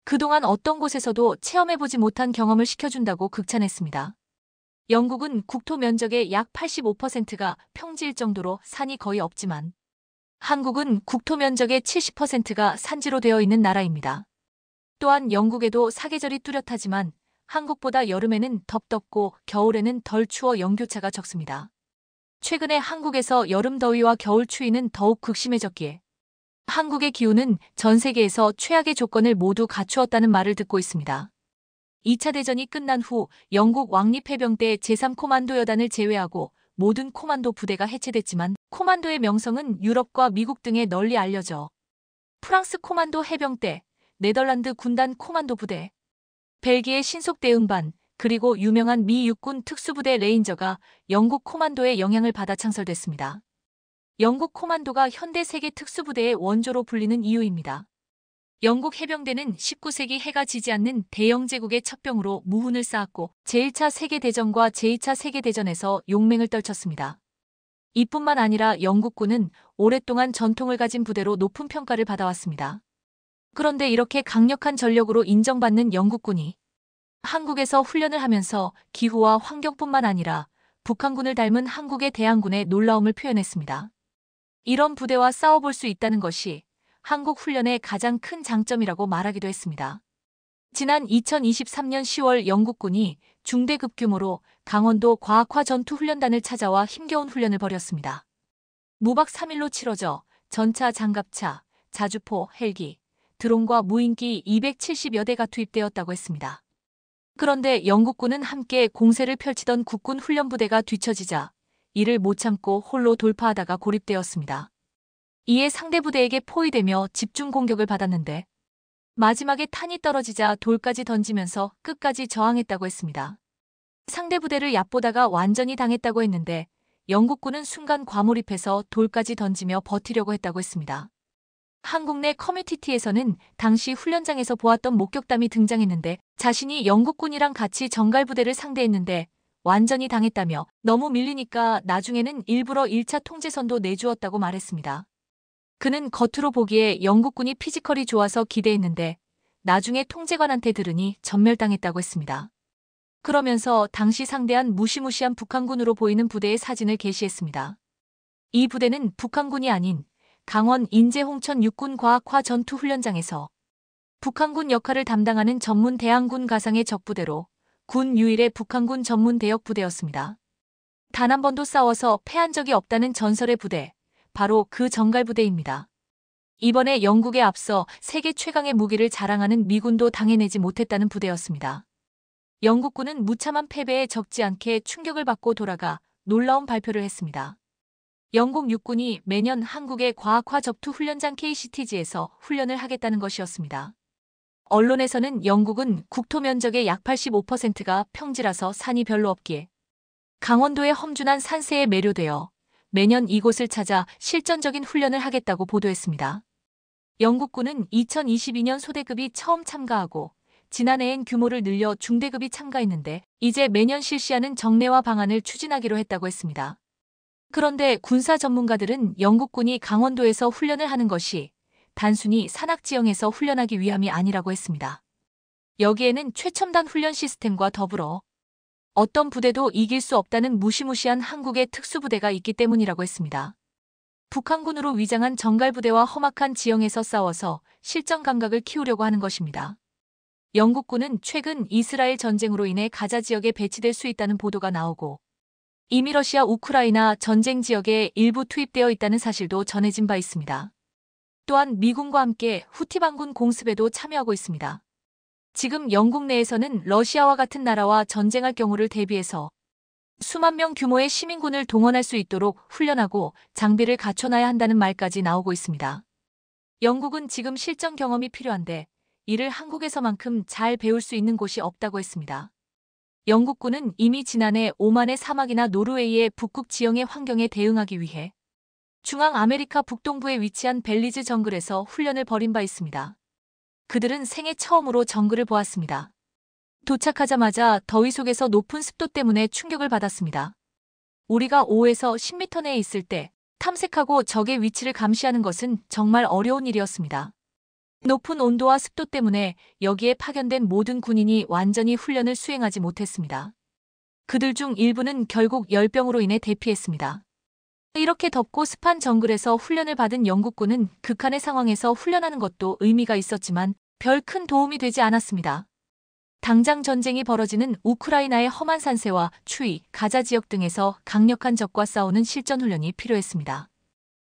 그동안 어떤 곳에서도 체험해보지 못한 경험을 시켜준다고 극찬했습니다. 영국은 국토 면적의 약 85%가 평지일 정도로 산이 거의 없지만 한국은 국토 면적의 70%가 산지로 되어 있는 나라입니다. 또한 영국에도 사계절이 뚜렷하지만 한국보다 여름에는 덥고 겨울에는 덜 추워 연교차가 적습니다. 최근에 한국에서 여름 더위와 겨울 추위는 더욱 극심해졌기에 한국의 기후는 전 세계에서 최악의 조건을 모두 갖추었다는 말을 듣고 있습니다. 2차 대전이 끝난 후 영국 왕립해병대 제3코만도 여단을 제외하고 모든 코만도 부대가 해체됐지만 코만도의 명성은 유럽과 미국 등에 널리 알려져 프랑스 코만도 해병대, 네덜란드 군단 코만도 부대, 벨기에 신속대응반, 그리고 유명한 미 육군 특수부대 레인저가 영국 코만도의 영향을 받아 창설됐습니다. 영국 코만도가 현대 세계 특수부대의 원조로 불리는 이유입니다. 영국 해병대는 19세기 해가 지지 않는 대영 제국의 첩병으로 무훈을 쌓았고 제1차 세계대전과 제2차 세계대전에서 용맹을 떨쳤습니다. 이뿐만 아니라 영국군은 오랫동안 전통을 가진 부대로 높은 평가를 받아왔습니다. 그런데 이렇게 강력한 전력으로 인정받는 영국군이 한국에서 훈련을 하면서 기후와 환경뿐만 아니라 북한군을 닮은 한국의 대항군에 놀라움을 표현했습니다. 이런 부대와 싸워볼 수 있다는 것이 한국 훈련의 가장 큰 장점이라고 말하기도 했습니다. 지난 2023년 10월 영국군이 중대급 규모로 강원도 과학화 전투훈련단을 찾아와 힘겨운 훈련을 벌였습니다. 무박 3일로 치러져 전차, 장갑차, 자주포, 헬기, 드론과 무인기 270여 대가 투입되었다고 했습니다. 그런데 영국군은 함께 공세를 펼치던 국군 훈련부대가 뒤처지자 이를 못 참고 홀로 돌파하다가 고립되었습니다. 이에 상대 부대에게 포위되며 집중 공격을 받았는데 마지막에 탄이 떨어지자 돌까지 던지면서 끝까지 저항했다고 했습니다. 상대 부대를 얕보다가 완전히 당했다고 했는데 영국군은 순간 과몰입해서 돌까지 던지며 버티려고 했다고 했습니다. 한국 내 커뮤니티에서는 당시 훈련장에서 보았던 목격담이 등장했는데 자신이 영국군이랑 같이 정갈부대를 상대했는데 완전히 당했다며 너무 밀리니까 나중에는 일부러 1차 통제선도 내주었다고 말했습니다. 그는 겉으로 보기에 영국군이 피지컬이 좋아서 기대했는데 나중에 통제관한테 들으니 전멸당했다고 했습니다. 그러면서 당시 상대한 무시무시한 북한군으로 보이는 부대의 사진을 게시했습니다. 이 부대는 북한군이 아닌 강원 인제-홍천 육군과학화 전투훈련장에서 북한군 역할을 담당하는 전문 대항군 가상의 적부대로 군 유일의 북한군 전문 대역 부대였습니다. 단 한 번도 싸워서 패한 적이 없다는 전설의 부대, 바로 그 정갈부대입니다. 이번에 영국에 앞서 세계 최강의 무기를 자랑하는 미군도 당해내지 못했다는 부대였습니다. 영국군은 무참한 패배에 적지 않게 충격을 받고 돌아가 놀라운 발표를 했습니다. 영국 육군이 매년 한국의 과학화 적투 훈련장 KCTG에서 훈련을 하겠다는 것이었습니다. 언론에서는 영국은 국토 면적의 약 85%가 평지라서 산이 별로 없기에 강원도의 험준한 산세에 매료되어 매년 이곳을 찾아 실전적인 훈련을 하겠다고 보도했습니다. 영국군은 2022년 소대급이 처음 참가하고 지난해엔 규모를 늘려 중대급이 참가했는데 이제 매년 실시하는 정례화 방안을 추진하기로 했다고 했습니다. 그런데 군사 전문가들은 영국군이 강원도에서 훈련을 하는 것이 단순히 산악지형에서 훈련하기 위함이 아니라고 했습니다. 여기에는 최첨단 훈련 시스템과 더불어 어떤 부대도 이길 수 없다는 무시무시한 한국의 특수부대가 있기 때문이라고 했습니다. 북한군으로 위장한 정갈부대와 험악한 지형에서 싸워서 실전 감각을 키우려고 하는 것입니다. 영국군은 최근 이스라엘 전쟁으로 인해 가자 지역에 배치될 수 있다는 보도가 나오고 이미 러시아 우크라이나 전쟁 지역에 일부 투입되어 있다는 사실도 전해진 바 있습니다. 또한 미군과 함께 후티 반군 공습에도 참여하고 있습니다. 지금 영국 내에서는 러시아와 같은 나라와 전쟁할 경우를 대비해서 수만 명 규모의 시민군을 동원할 수 있도록 훈련하고 장비를 갖춰놔야 한다는 말까지 나오고 있습니다. 영국은 지금 실전 경험이 필요한데 이를 한국에서만큼 잘 배울 수 있는 곳이 없다고 했습니다. 영국군은 이미 지난해 오만의 사막이나 노르웨이의 북극 지형의 환경에 대응하기 위해 중앙 아메리카 북동부에 위치한 벨리즈 정글에서 훈련을 벌인 바 있습니다. 그들은 생애 처음으로 정글을 보았습니다. 도착하자마자 더위 속에서 높은 습도 때문에 충격을 받았습니다. 우리가 5에서 10m 내에 있을 때 탐색하고 적의 위치를 감시하는 것은 정말 어려운 일이었습니다. 높은 온도와 습도 때문에 여기에 파견된 모든 군인이 완전히 훈련을 수행하지 못했습니다. 그들 중 일부는 결국 열병으로 인해 대피했습니다. 이렇게 덥고 습한 정글에서 훈련을 받은 영국군은 극한의 상황에서 훈련하는 것도 의미가 있었지만 별 큰 도움이 되지 않았습니다. 당장 전쟁이 벌어지는 우크라이나의 험한 산세와 추위, 가자 지역 등에서 강력한 적과 싸우는 실전 훈련이 필요했습니다.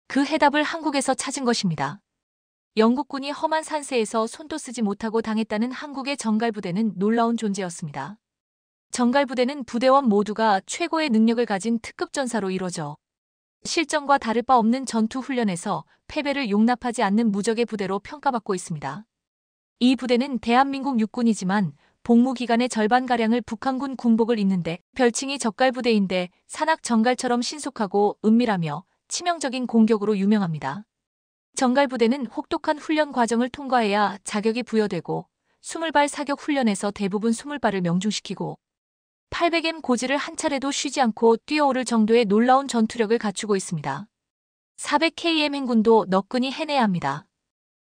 그 해답을 한국에서 찾은 것입니다. 영국군이 험한 산세에서 손도 쓰지 못하고 당했다는 한국의 정갈부대는 놀라운 존재였습니다. 정갈부대는 부대원 모두가 최고의 능력을 가진 특급 전사로 이루어져 실전과 다를 바 없는 전투 훈련에서 패배를 용납하지 않는 무적의 부대로 평가받고 있습니다. 이 부대는 대한민국 육군이지만 복무 기간의 절반가량을 북한군 군복을 입는데 별칭이 적갈부대인데 산악 정갈처럼 신속하고 은밀하며 치명적인 공격으로 유명합니다. 정갈부대는 혹독한 훈련 과정을 통과해야 자격이 부여되고 20발 사격 훈련에서 대부분 20발을 명중시키고 800M 고지를 한 차례도 쉬지 않고 뛰어오를 정도의 놀라운 전투력을 갖추고 있습니다. 400km 행군도 너끈히 해내야 합니다.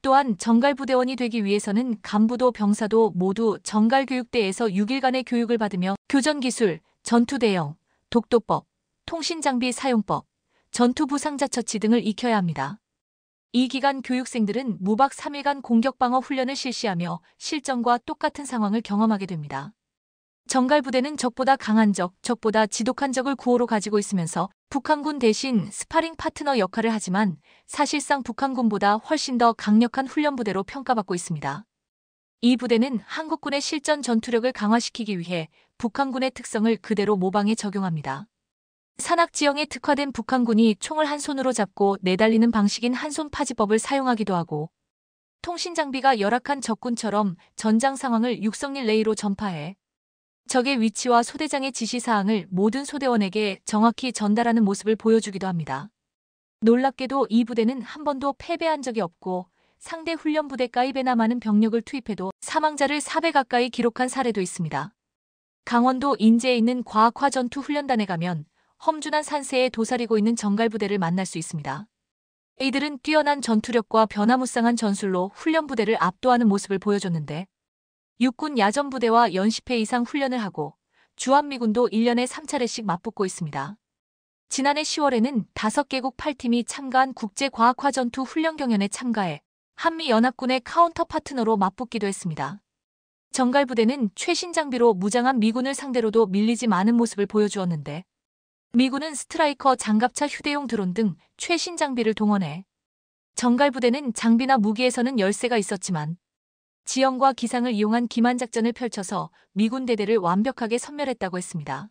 또한 정갈부대원이 되기 위해서는 간부도 병사도 모두 정갈교육대에서 6일간의 교육을 받으며 교전기술, 전투대형, 독도법, 통신장비 사용법, 전투부상자처치 등을 익혀야 합니다. 이 기간 교육생들은 무박 3일간 공격방어 훈련을 실시하며 실전과 똑같은 상황을 경험하게 됩니다. 정갈부대는 적보다 강한 적, 적보다 지독한 적을 구호로 가지고 있으면서 북한군 대신 스파링 파트너 역할을 하지만 사실상 북한군보다 훨씬 더 강력한 훈련부대로 평가받고 있습니다. 이 부대는 한국군의 실전 전투력을 강화시키기 위해 북한군의 특성을 그대로 모방해 적용합니다. 산악지형에 특화된 북한군이 총을 한 손으로 잡고 내달리는 방식인 한손 파지법을 사용하기도 하고 통신장비가 열악한 적군처럼 전장 상황을 육성 릴레이로 전파해 적의 위치와 소대장의 지시사항을 모든 소대원에게 정확히 전달하는 모습을 보여주기도 합니다. 놀랍게도 이 부대는 한 번도 패배한 적이 없고 상대 훈련부대 가입에나 많은 병력을 투입해도 사망자를 4배 가까이 기록한 사례도 있습니다. 강원도 인제에 있는 과학화전투훈련단에 가면 험준한 산세에 도사리고 있는 정갈부대를 만날 수 있습니다. 이들은 뛰어난 전투력과 변화무쌍한 전술로 훈련부대를 압도하는 모습을 보여줬는데 육군 야전부대와 연십회 이상 훈련을 하고 주한미군도 1년에 3차례씩 맞붙고 있습니다. 지난해 10월에는 5개국 8팀이 참가한 국제과학화전투 훈련 경연에 참가해 한미연합군의 카운터 파트너로 맞붙기도 했습니다. 정갈부대는 최신 장비로 무장한 미군을 상대로도 밀리지 않은 모습을 보여주었는데 미군은 스트라이커 장갑차 휴대용 드론 등 최신 장비를 동원해 정갈부대는 장비나 무기에서는 열세가 있었지만 지형과 기상을 이용한 기만작전을 펼쳐서 미군 대대를 완벽하게 섬멸했다고 했습니다.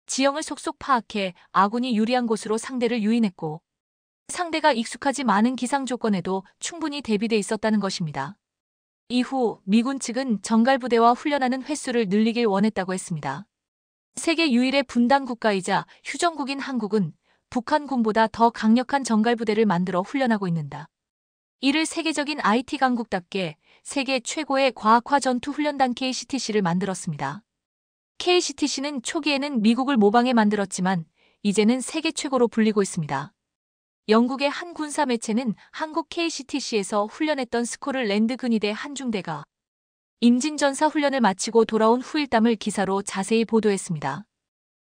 지형을 속속 파악해 아군이 유리한 곳으로 상대를 유인했고 상대가 익숙하지 않은 기상 조건에도 충분히 대비돼 있었다는 것입니다. 이후 미군 측은 정갈부대와 훈련하는 횟수를 늘리길 원했다고 했습니다. 세계 유일의 분단 국가이자 휴전국인 한국은 북한군보다 더 강력한 정갈부대를 만들어 훈련하고 있는다. 이를 세계적인 IT 강국답게 세계 최고의 과학화 전투 훈련단 KCTC를 만들었습니다. KCTC는 초기에는 미국을 모방해 만들었지만 이제는 세계 최고로 불리고 있습니다. 영국의 한 군사 매체는 한국 KCTC에서 훈련했던 스코틀랜드 근위대 한 중대가 임진전사 훈련을 마치고 돌아온 후일담을 기사로 자세히 보도했습니다.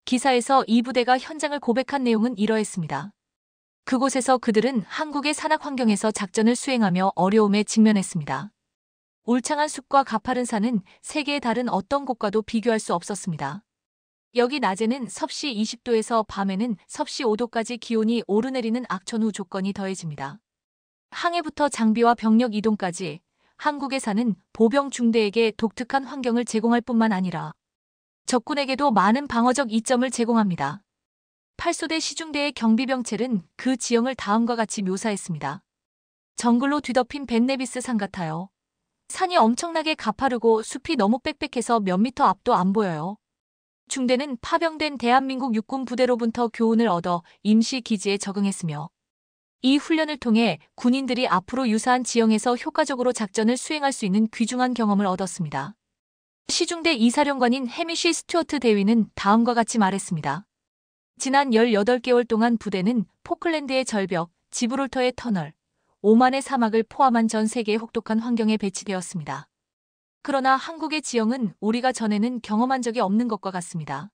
기사에서 이 부대가 현장을 고백한 내용은 이러했습니다. 그곳에서 그들은 한국의 산악 환경에서 작전을 수행하며 어려움에 직면했습니다. 울창한 숲과 가파른 산은 세계의 다른 어떤 곳과도 비교할 수 없었습니다. 여기 낮에는 섭씨 20도에서 밤에는 섭씨 5도까지 기온이 오르내리는 악천후 조건이 더해집니다. 항해부터 장비와 병력 이동까지 한국의 산은 보병 중대에게 독특한 환경을 제공할 뿐만 아니라 적군에게도 많은 방어적 이점을 제공합니다. 8소대 시중대의 경비병체는 그 지형을 다음과 같이 묘사했습니다. 정글로 뒤덮인 벤네비스 산 같아요. 산이 엄청나게 가파르고 숲이 너무 빽빽해서 몇 미터 앞도 안 보여요. 중대는 파병된 대한민국 육군 부대로부터 교훈을 얻어 임시 기지에 적응했으며 이 훈련을 통해 군인들이 앞으로 유사한 지형에서 효과적으로 작전을 수행할 수 있는 귀중한 경험을 얻었습니다. 시중대 이사령관인 해미쉬 스튜어트 대위는 다음과 같이 말했습니다. 지난 18개월 동안 부대는 포클랜드의 절벽, 지브롤터의 터널, 오만의 사막을 포함한 전 세계의 혹독한 환경에 배치되었습니다. 그러나 한국의 지형은 우리가 전에는 경험한 적이 없는 것과 같습니다.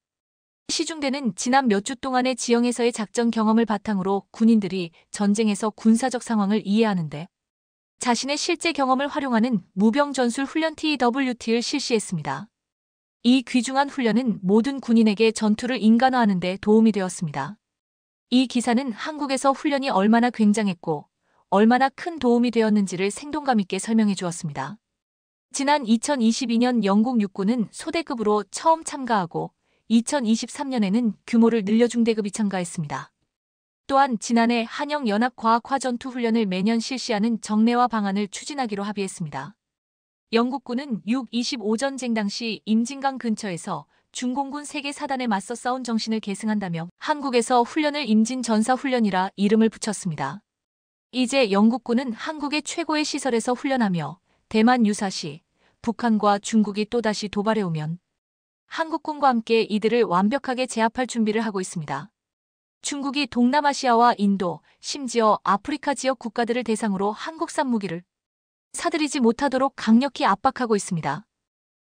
시중대는 지난 몇 주 동안의 지형에서의 작전 경험을 바탕으로 군인들이 전쟁에서 군사적 상황을 이해하는데 자신의 실제 경험을 활용하는 무병전술 훈련 TWT를 실시했습니다. 이 귀중한 훈련은 모든 군인에게 전투를 인간화하는 데 도움이 되었습니다. 이 기사는 한국에서 훈련이 얼마나 굉장했고 얼마나 큰 도움이 되었는지를 생동감 있게 설명해 주었습니다. 지난 2022년 영국 육군은 소대급으로 처음 참가하고 2023년에는 규모를 늘려 중대급이 참가했습니다. 또한 지난해 한영연합과학화전투훈련을 매년 실시하는 정례화 방안을 추진하기로 합의했습니다. 영국군은 6.25전쟁 당시 임진강 근처에서 중공군 세계 사단에 맞서 싸운 정신을 계승한다며 한국에서 훈련을 임진전사훈련이라 이름을 붙였습니다. 이제 영국군은 한국의 최고의 시설에서 훈련하며 대만 유사시 북한과 중국이 또다시 도발해오면 한국군과 함께 이들을 완벽하게 제압할 준비를 하고 있습니다. 중국이 동남아시아와 인도, 심지어 아프리카 지역 국가들을 대상으로 한국산 무기를 사들이지 못하도록 강력히 압박하고 있습니다.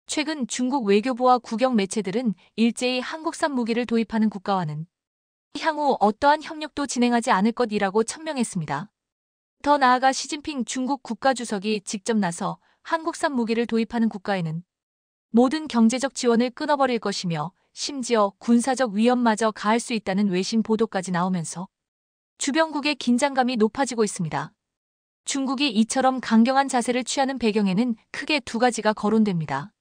최근 중국 외교부와 국영 매체들은 일제히 한국산 무기를 도입하는 국가와는 향후 어떠한 협력도 진행하지 않을 것이라고 천명했습니다. 더 나아가 시진핑 중국 국가주석이 직접 나서 한국산 무기를 도입하는 국가에는 모든 경제적 지원을 끊어버릴 것이며 심지어 군사적 위협마저 가할 수 있다는 외신 보도까지 나오면서 주변국의 긴장감이 높아지고 있습니다. 중국이 이처럼 강경한 자세를 취하는 배경에는 크게 두 가지가 거론됩니다.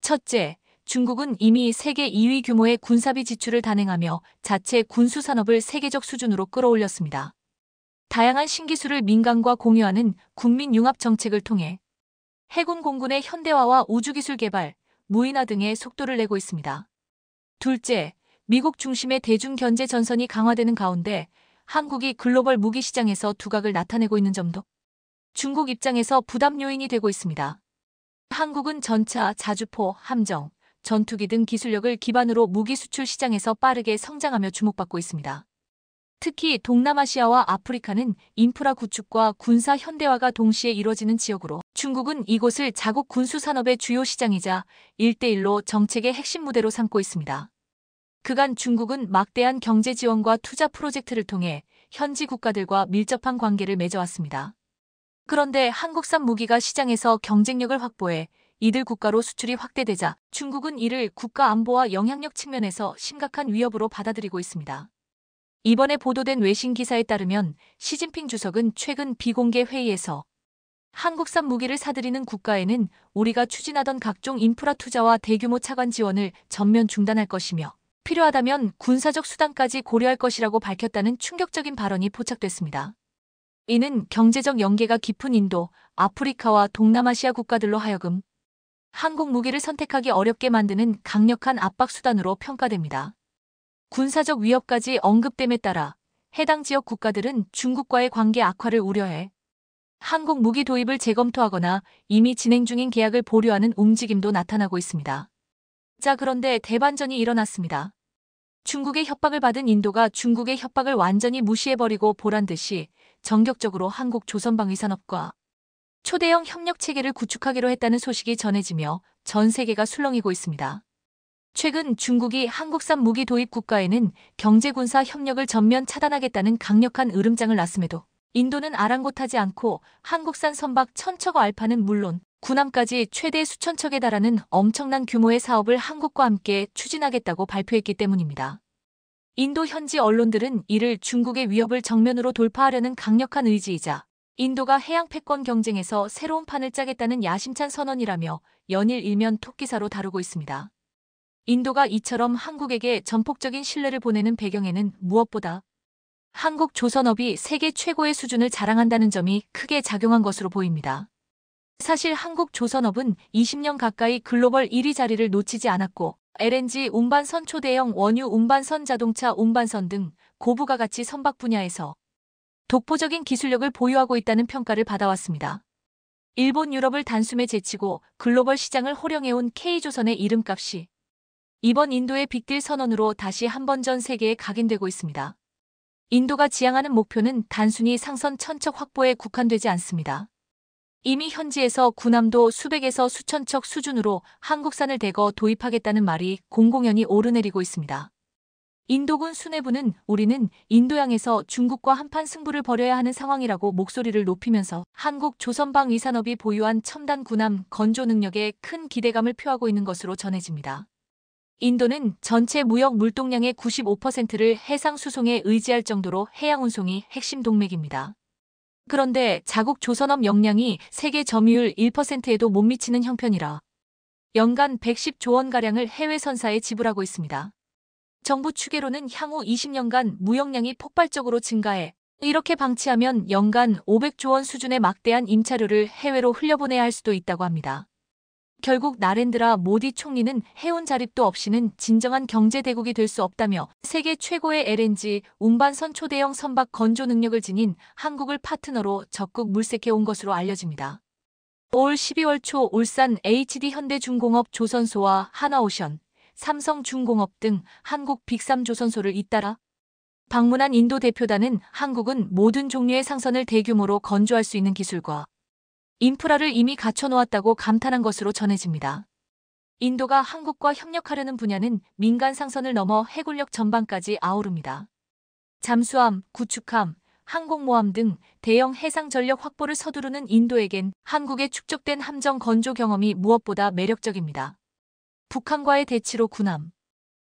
첫째, 중국은 이미 세계 2위 규모의 군사비 지출을 단행하며 자체 군수산업을 세계적 수준으로 끌어올렸습니다. 다양한 신기술을 민간과 공유하는 국민융합 정책을 통해 해군 공군의 현대화와 우주기술 개발, 무인화 등의 속도를 내고 있습니다. 둘째, 미국 중심의 대중견제 전선이 강화되는 가운데 한국이 글로벌 무기 시장에서 두각을 나타내고 있는 점도 중국 입장에서 부담 요인이 되고 있습니다. 한국은 전차, 자주포, 함정, 전투기 등 기술력을 기반으로 무기 수출 시장에서 빠르게 성장하며 주목받고 있습니다. 특히 동남아시아와 아프리카는 인프라 구축과 군사 현대화가 동시에 이뤄지는 지역으로 중국은 이곳을 자국 군수산업의 주요 시장이자 1대1로 정책의 핵심 무대로 삼고 있습니다. 그간 중국은 막대한 경제 지원과 투자 프로젝트를 통해 현지 국가들과 밀접한 관계를 맺어왔습니다. 그런데 한국산 무기가 시장에서 경쟁력을 확보해 이들 국가로 수출이 확대되자 중국은 이를 국가 안보와 영향력 측면에서 심각한 위협으로 받아들이고 있습니다. 이번에 보도된 외신 기사에 따르면 시진핑 주석은 최근 비공개 회의에서 한국산 무기를 사들이는 국가에는 우리가 추진하던 각종 인프라 투자와 대규모 차관 지원을 전면 중단할 것이며 필요하다면 군사적 수단까지 고려할 것이라고 밝혔다는 충격적인 발언이 포착됐습니다. 이는 경제적 연계가 깊은 인도, 아프리카와 동남아시아 국가들로 하여금 한국 무기를 선택하기 어렵게 만드는 강력한 압박 수단으로 평가됩니다. 군사적 위협까지 언급됨에 따라 해당 지역 국가들은 중국과의 관계 악화를 우려해 한국 무기 도입을 재검토하거나 이미 진행 중인 계약을 보류하는 움직임도 나타나고 있습니다. 자, 그런데 대반전이 일어났습니다. 중국의 협박을 받은 인도가 중국의 협박을 완전히 무시해버리고 보란 듯이 전격적으로 한국 조선방위산업과 초대형 협력 체계를 구축하기로 했다는 소식이 전해지며 전 세계가 술렁이고 있습니다. 최근 중국이 한국산 무기 도입 국가에는 경제군사 협력을 전면 차단하겠다는 강력한 으름장을 놨음에도 인도는 아랑곳하지 않고 한국산 선박 1000척 알파는 물론 군함까지 최대 수천 척에 달하는 엄청난 규모의 사업을 한국과 함께 추진하겠다고 발표했기 때문입니다. 인도 현지 언론들은 이를 중국의 위협을 정면으로 돌파하려는 강력한 의지이자 인도가 해양 패권 경쟁에서 새로운 판을 짜겠다는 야심찬 선언이라며 연일 일면 톱기사로 다루고 있습니다. 인도가 이처럼 한국에게 전폭적인 신뢰를 보내는 배경에는 무엇보다 한국 조선업이 세계 최고의 수준을 자랑한다는 점이 크게 작용한 것으로 보입니다. 사실 한국 조선업은 20년 가까이 글로벌 1위 자리를 놓치지 않았고 LNG 운반선, 초대형 원유 운반선, 자동차 운반선 등 고부가 가치 선박 분야에서 독보적인 기술력을 보유하고 있다는 평가를 받아왔습니다. 일본, 유럽을 단숨에 제치고 글로벌 시장을 호령해온 K조선의 이름값이 이번 인도의 빅딜 선언으로 다시 한번 전 세계에 각인되고 있습니다. 인도가 지향하는 목표는 단순히 상선 1000척 확보에 국한되지 않습니다. 이미 현지에서 군함도 수백에서 수천 척 수준으로 한국산을 대거 도입하겠다는 말이 공공연히 오르내리고 있습니다. 인도군 수뇌부는 우리는 인도양에서 중국과 한판 승부를 벌여야 하는 상황이라고 목소리를 높이면서 한국 조선방위산업이 보유한 첨단 군함 건조 능력에 큰 기대감을 표하고 있는 것으로 전해집니다. 인도는 전체 무역 물동량의 95%를 해상 수송에 의지할 정도로 해양 운송이 핵심 동맥입니다. 그런데 자국 조선업 역량이 세계 점유율 1%에도 못 미치는 형편이라 연간 110조 원가량을 해외 선사에 지불하고 있습니다. 정부 추계로는 향후 20년간 무역량이 폭발적으로 증가해 이렇게 방치하면 연간 500조 원 수준의 막대한 임차료를 해외로 흘려보내야 할 수도 있다고 합니다. 결국 나렌드라 모디 총리는 해운 자립도 없이는 진정한 경제대국이 될 수 없다며 세계 최고의 LNG 운반선 초대형 선박 건조 능력을 지닌 한국을 파트너로 적극 물색해 온 것으로 알려집니다. 올 12월 초 울산 HD현대중공업 조선소와 하나오션, 삼성중공업 등 한국 빅3 조선소를 잇따라 방문한 인도 대표단은 한국은 모든 종류의 상선을 대규모로 건조할 수 있는 기술과 인프라를 이미 갖춰놓았다고 감탄한 것으로 전해집니다. 인도가 한국과 협력하려는 분야는 민간 상선을 넘어 해군력 전반까지 아우릅니다. 잠수함, 구축함, 항공모함 등 대형 해상 전력 확보를 서두르는 인도에겐 한국의 축적된 함정 건조 경험이 무엇보다 매력적입니다. 북한과의 대치로 군함,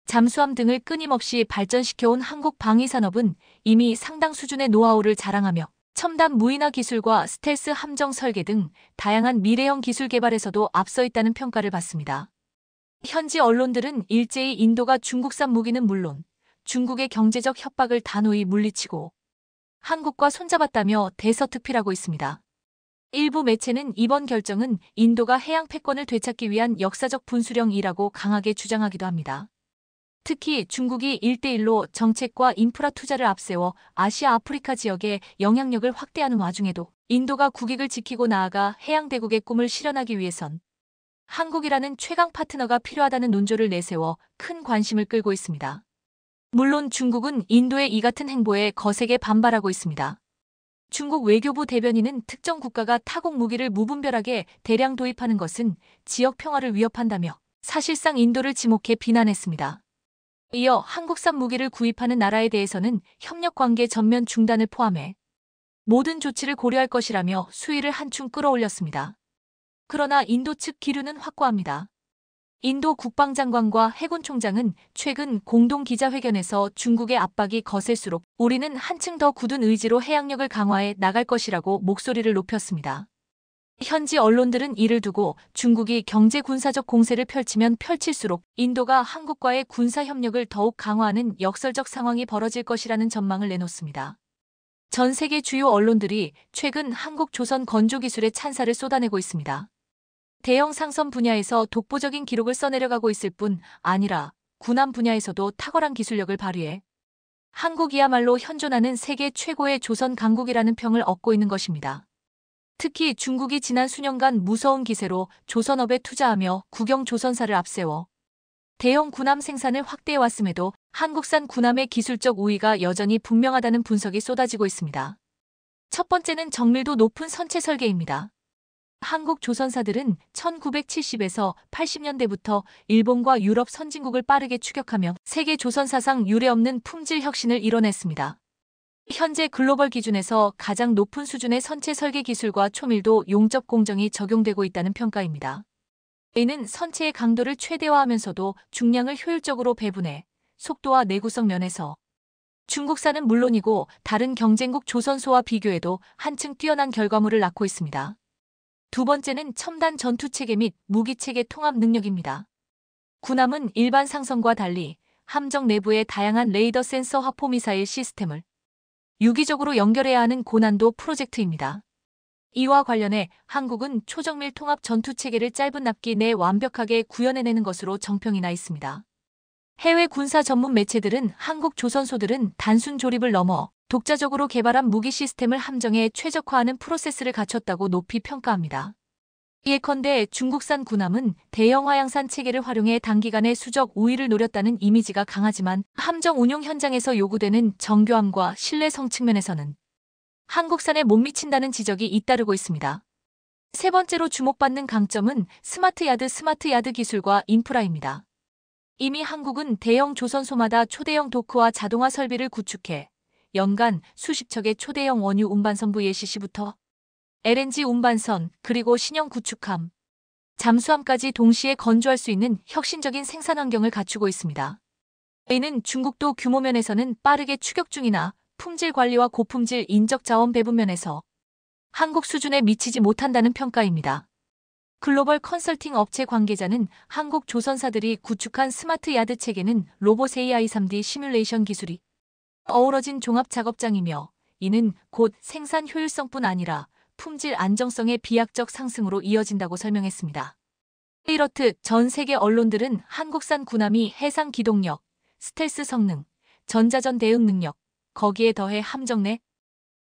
잠수함 등을 끊임없이 발전시켜온 한국 방위산업은 이미 상당 수준의 노하우를 자랑하며 첨단 무인화 기술과 스텔스 함정 설계 등 다양한 미래형 기술 개발에서도 앞서 있다는 평가를 받습니다. 현지 언론들은 일제히 인도가 중국산 무기는 물론 중국의 경제적 협박을 단호히 물리치고 한국과 손잡았다며 대서특필하고 있습니다. 일부 매체는 이번 결정은 인도가 해양 패권을 되찾기 위한 역사적 분수령이라고 강하게 주장하기도 합니다. 특히 중국이 1대1로 정책과 인프라 투자를 앞세워 아시아 아프리카 지역에 영향력을 확대하는 와중에도 인도가 국익을 지키고 나아가 해양대국의 꿈을 실현하기 위해선 한국이라는 최강 파트너가 필요하다는 논조를 내세워 큰 관심을 끌고 있습니다. 물론 중국은 인도의 이 같은 행보에 거세게 반발하고 있습니다. 중국 외교부 대변인은 특정 국가가 타국 무기를 무분별하게 대량 도입하는 것은 지역 평화를 위협한다며 사실상 인도를 지목해 비난했습니다. 이어 한국산 무기를 구입하는 나라에 대해서는 협력관계 전면 중단을 포함해 모든 조치를 고려할 것이라며 수위를 한층 끌어올렸습니다. 그러나 인도 측 기류는 확고합니다. 인도 국방장관과 해군 총장은 최근 공동 기자회견에서 중국의 압박이 거셀수록 우리는 한층 더 굳은 의지로 해양력을 강화해 나갈 것이라고 목소리를 높였습니다. 현지 언론들은 이를 두고 중국이 경제 군사적 공세를 펼치면 펼칠수록 인도가 한국과의 군사 협력을 더욱 강화하는 역설적 상황이 벌어질 것이라는 전망을 내놓습니다. 전 세계 주요 언론들이 최근 한국 조선 건조 기술에 찬사를 쏟아내고 있습니다. 대형 상선 분야에서 독보적인 기록을 써내려가고 있을 뿐 아니라 군함 분야에서도 탁월한 기술력을 발휘해 한국이야말로 현존하는 세계 최고의 조선 강국이라는 평을 얻고 있는 것입니다. 특히 중국이 지난 수년간 무서운 기세로 조선업에 투자하며 국영 조선사를 앞세워 대형 군함 생산을 확대해왔음에도 한국산 군함의 기술적 우위가 여전히 분명하다는 분석이 쏟아지고 있습니다. 첫 번째는 정밀도 높은 선체 설계입니다. 한국 조선사들은 1970에서 80년대부터 일본과 유럽 선진국을 빠르게 추격하며 세계 조선사상 유례없는 품질 혁신을 이뤄냈습니다. 현재 글로벌 기준에서 가장 높은 수준의 선체 설계 기술과 초밀도 용접 공정이 적용되고 있다는 평가입니다. 이는 선체의 강도를 최대화하면서도 중량을 효율적으로 배분해 속도와 내구성 면에서 중국산은 물론이고 다른 경쟁국 조선소와 비교해도 한층 뛰어난 결과물을 낳고 있습니다. 두 번째는 첨단 전투체계 및 무기체계 통합 능력입니다. 군함은 일반 상선과 달리 함정 내부에 다양한 레이더 센서 화포 미사일 시스템을 유기적으로 연결해야 하는 고난도 프로젝트입니다. 이와 관련해 한국은 초정밀 통합 전투체계를 짧은 납기 내에 완벽하게 구현해내는 것으로 정평이 나 있습니다. 해외 군사 전문 매체들은 한국 조선소들은 단순 조립을 넘어 독자적으로 개발한 무기 시스템을 함정에 최적화하는 프로세스를 갖췄다고 높이 평가합니다. 예컨대 중국산 군함은 대형 화양산 체계를 활용해 단기간에 수적 우위를 노렸다는 이미지가 강하지만 함정 운용 현장에서 요구되는 정교함과 신뢰성 측면에서는 한국산에 못 미친다는 지적이 잇따르고 있습니다. 세 번째로 주목받는 강점은 스마트 야드 기술과 인프라입니다. 이미 한국은 대형 조선소마다 초대형 도크와 자동화 설비를 구축해 연간 수십 척의 초대형 원유 운반선 VLCC부터 LNG 운반선 그리고 신형 구축함, 잠수함까지 동시에 건조할 수 있는 혁신적인 생산 환경을 갖추고 있습니다. 이는 중국도 규모 면에서는 빠르게 추격 중이나 품질 관리와 고품질 인적 자원 배분 면에서 한국 수준에 미치지 못한다는 평가입니다. 글로벌 컨설팅 업체 관계자는 한국 조선사들이 구축한 스마트 야드 체계는 로봇 AI 3D 시뮬레이션 기술이 어우러진 종합 작업장이며 이는 곧 생산 효율성뿐 아니라 품질 안정성의 비약적 상승으로 이어진다고 설명했습니다. 이렇듯 전 세계 언론들은 한국산 군함이 해상 기동력, 스텔스 성능, 전자전 대응 능력, 거기에 더해 함정 내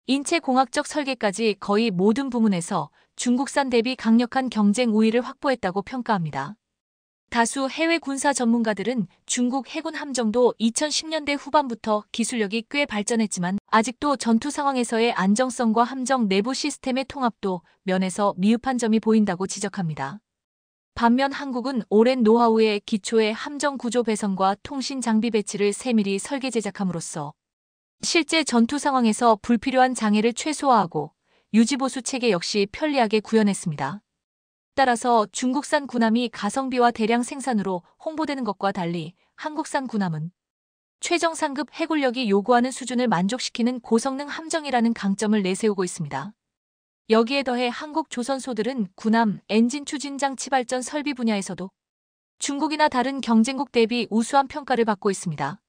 인체 공학적 설계까지 거의 모든 부문에서 중국산 대비 강력한 경쟁 우위를 확보했다고 평가합니다. 다수 해외 군사 전문가들은 중국 해군 함정도 2010년대 후반부터 기술력이 꽤 발전했지만 아직도 전투 상황에서의 안정성과 함정 내부 시스템의 통합도 면에서 미흡한 점이 보인다고 지적합니다. 반면 한국은 오랜 노하우의 기초의 함정 구조 배선과 통신 장비 배치를 세밀히 설계 제작함으로써 실제 전투 상황에서 불필요한 장애를 최소화하고 유지보수 체계 역시 편리하게 구현했습니다. 따라서 중국산 군함이 가성비와 대량 생산으로 홍보되는 것과 달리 한국산 군함은 최정 상급 해군력이 요구하는 수준을 만족시키는 고성능 함정이라는 강점을 내세우고 있습니다. 여기에 더해 한국 조선소들은 군함, 엔진 추진 장치 발전 설비 분야에서도 중국이나 다른 경쟁국 대비 우수한 평가를 받고 있습니다.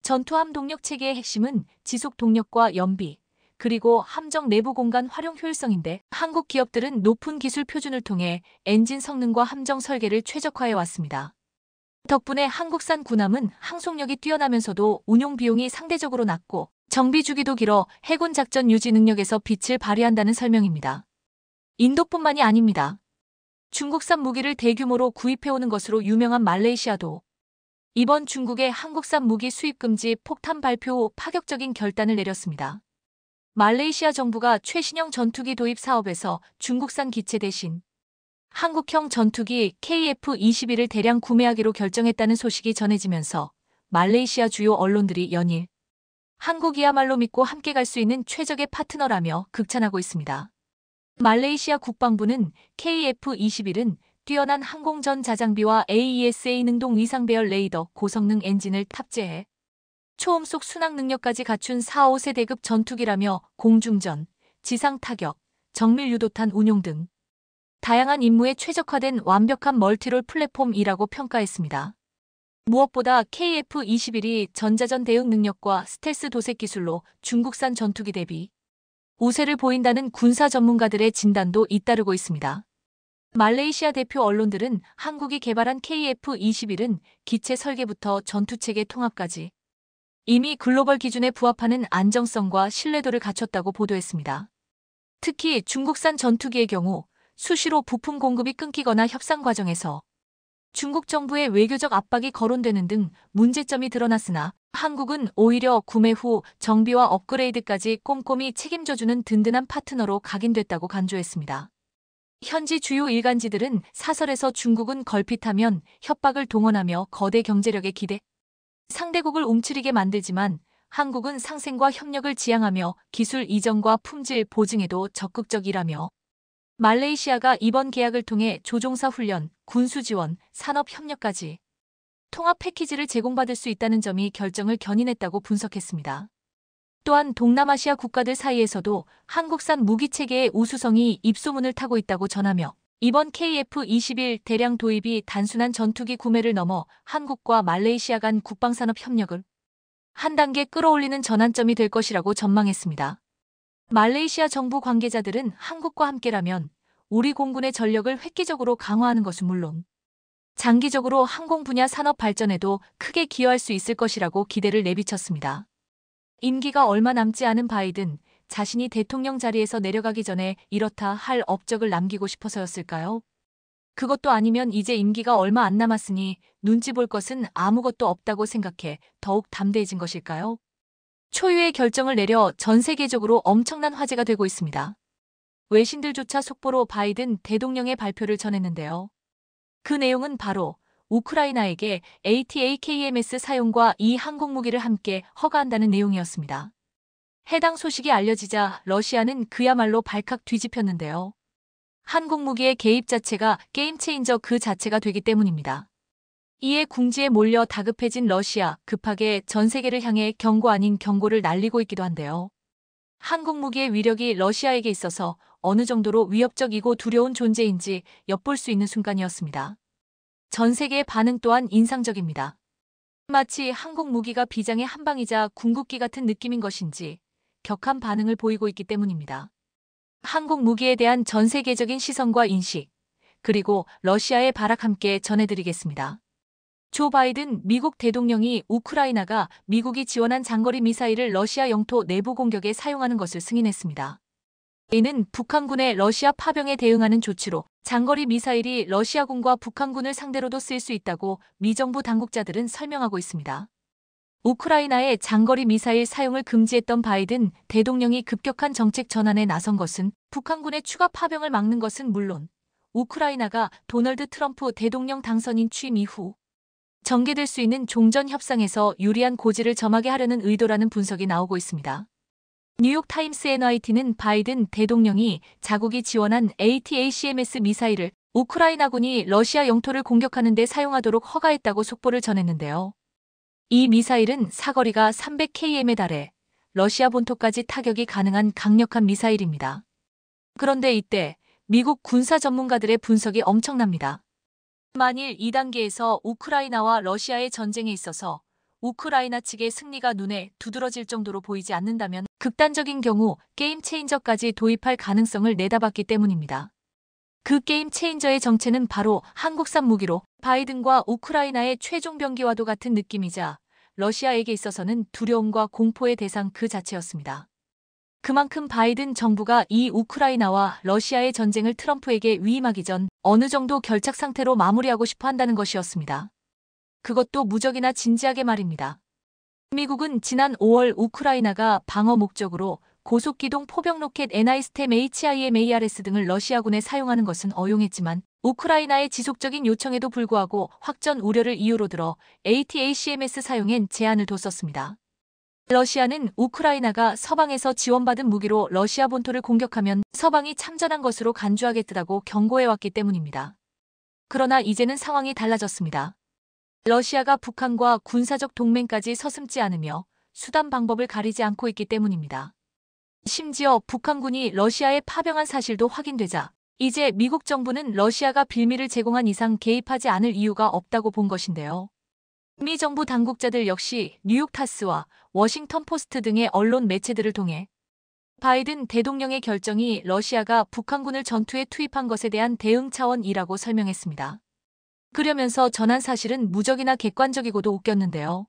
전투함 동력 체계의 핵심은 지속 동력과 연비, 그리고 함정 내부 공간 활용 효율성인데 한국 기업들은 높은 기술 표준을 통해 엔진 성능과 함정 설계를 최적화해 왔습니다. 덕분에 한국산 군함은 항속력이 뛰어나면서도 운용 비용이 상대적으로 낮고 정비 주기도 길어 해군 작전 유지 능력에서 빛을 발휘한다는 설명입니다. 인도뿐만이 아닙니다. 중국산 무기를 대규모로 구입해오는 것으로 유명한 말레이시아도 이번 중국의 한국산 무기 수입 금지 폭탄 발표 후 파격적인 결단을 내렸습니다. 말레이시아 정부가 최신형 전투기 도입 사업에서 중국산 기체 대신 한국형 전투기 KF-21을 대량 구매하기로 결정했다는 소식이 전해지면서 말레이시아 주요 언론들이 연일 한국이야말로 믿고 함께 갈 수 있는 최적의 파트너라며 극찬하고 있습니다. 말레이시아 국방부는 KF-21은 뛰어난 항공전 자장비와 AESA 능동 위상 배열 레이더 고성능 엔진을 탑재해 초음속 순항 능력까지 갖춘 4, 5세대급 전투기라며 공중전, 지상 타격, 정밀 유도탄 운용 등 다양한 임무에 최적화된 완벽한 멀티롤 플랫폼이라고 평가했습니다. 무엇보다 KF-21이 전자전 대응 능력과 스텔스 도색 기술로 중국산 전투기 대비 우세를 보인다는 군사 전문가들의 진단도 잇따르고 있습니다. 말레이시아 대표 언론들은 한국이 개발한 KF-21은 기체 설계부터 전투체계 통합까지 이미 글로벌 기준에 부합하는 안정성과 신뢰도를 갖췄다고 보도했습니다. 특히 중국산 전투기의 경우 수시로 부품 공급이 끊기거나 협상 과정에서 중국 정부의 외교적 압박이 거론되는 등 문제점이 드러났으나 한국은 오히려 구매 후 정비와 업그레이드까지 꼼꼼히 책임져주는 든든한 파트너로 각인됐다고 강조했습니다. 현지 주요 일간지들은 사설에서 중국은 걸핏하면 협박을 동원하며 거대 경제력의 기대, 상대국을 움츠리게 만들지만 한국은 상생과 협력을 지향하며 기술 이전과 품질 보증에도 적극적이라며 말레이시아가 이번 계약을 통해 조종사 훈련, 군수 지원, 산업 협력까지 통합 패키지를 제공받을 수 있다는 점이 결정을 견인했다고 분석했습니다. 또한 동남아시아 국가들 사이에서도 한국산 무기체계의 우수성이 입소문을 타고 있다고 전하며 이번 KF-21 대량 도입이 단순한 전투기 구매를 넘어 한국과 말레이시아 간 국방산업 협력을 한 단계 끌어올리는 전환점이 될 것이라고 전망했습니다. 말레이시아 정부 관계자들은 한국과 함께라면 우리 공군의 전력을 획기적으로 강화하는 것은 물론 장기적으로 항공 분야 산업 발전에도 크게 기여할 수 있을 것이라고 기대를 내비쳤습니다. 임기가 얼마 남지 않은 바이든, 자신이 대통령 자리에서 내려가기 전에 이렇다 할 업적을 남기고 싶어서였을까요? 그것도 아니면 이제 임기가 얼마 안 남았으니 눈치 볼 것은 아무것도 없다고 생각해 더욱 담대해진 것일까요? 초유의 결정을 내려 전 세계적으로 엄청난 화제가 되고 있습니다. 외신들조차 속보로 바이든 대통령의 발표를 전했는데요. 그 내용은 바로 우크라이나에게 ATAKMS 사용과 이 항공무기를 함께 허가한다는 내용이었습니다. 해당 소식이 알려지자 러시아는 그야말로 발칵 뒤집혔는데요. 항공무기의 개입 자체가 게임 체인저 그 자체가 되기 때문입니다. 이에 궁지에 몰려 다급해진 러시아, 급하게 전 세계를 향해 경고 아닌 경고를 날리고 있기도 한데요. 항공무기의 위력이 러시아에게 있어서 어느 정도로 위협적이고 두려운 존재인지 엿볼 수 있는 순간이었습니다. 전 세계의 반응 또한 인상적입니다. 마치 항공무기가 비장의 한방이자 궁극기 같은 느낌인 것인지 격한 반응을 보이고 있기 때문입니다. 항공무기에 대한 전 세계적인 시선과 인식, 그리고 러시아의 발악 함께 전해드리겠습니다. 조 바이든 미국 대통령이 우크라이나가 미국이 지원한 장거리 미사일을 러시아 영토 내부 공격에 사용하는 것을 승인했습니다. 이는 북한군의 러시아 파병에 대응하는 조치로 장거리 미사일이 러시아군과 북한군을 상대로도 쓰일 수 있다고 미 정부 당국자들은 설명하고 있습니다. 우크라이나의 장거리 미사일 사용을 금지했던 바이든 대통령이 급격한 정책 전환에 나선 것은 북한군의 추가 파병을 막는 것은 물론 우크라이나가 도널드 트럼프 대통령 당선인 취임 이후 전개될 수 있는 종전 협상에서 유리한 고지를 점하게 하려는 의도라는 분석이 나오고 있습니다. 뉴욕타임스 NYT는 바이든 대통령이 자국이 지원한 ATACMS 미사일을 우크라이나군이 러시아 영토를 공격하는 데 사용하도록 허가했다고 속보를 전했는데요. 이 미사일은 사거리가 300km에 달해 러시아 본토까지 타격이 가능한 강력한 미사일입니다. 그런데 이때 미국 군사 전문가들의 분석이 엄청납니다. 만일 2단계에서 우크라이나와 러시아의 전쟁에 있어서 우크라이나 측의 승리가 눈에 두드러질 정도로 보이지 않는다면 극단적인 경우 게임 체인저까지 도입할 가능성을 내다봤기 때문입니다. 그 게임 체인저의 정체는 바로 한국산 무기로 바이든과 우크라이나의 최종 병기와도 같은 느낌이자 러시아에게 있어서는 두려움과 공포의 대상 그 자체였습니다. 그만큼 바이든 정부가 이 우크라이나와 러시아의 전쟁을 트럼프에게 위임하기 전 어느 정도 결착 상태로 마무리하고 싶어 한다는 것이었습니다. 그것도 무적이나 진지하게 말입니다. 미국은 지난 5월 우크라이나가 방어 목적으로 고속기동 포병 로켓 NIS템 HIMARS 등을 러시아군에 사용하는 것은 어용했지만 우크라이나의 지속적인 요청에도 불구하고 확전 우려를 이유로 들어 ATACMS 사용엔 제한을 뒀었습니다. 러시아는 우크라이나가 서방에서 지원받은 무기로 러시아 본토를 공격하면 서방이 참전한 것으로 간주하겠다고 경고해왔기 때문입니다. 그러나 이제는 상황이 달라졌습니다. 러시아가 북한과 군사적 동맹까지 서슴지 않으며 수단 방법을 가리지 않고 있기 때문입니다. 심지어 북한군이 러시아에 파병한 사실도 확인되자 이제 미국 정부는 러시아가 빌미를 제공한 이상 개입하지 않을 이유가 없다고 본 것인데요. 미 정부 당국자들 역시 뉴욕 타스와 워싱턴 포스트 등의 언론 매체들을 통해 바이든 대통령의 결정이 러시아가 북한군을 전투에 투입한 것에 대한 대응 차원이라고 설명했습니다. 그러면서 전한 사실은 무적이나 객관적이고도 웃겼는데요.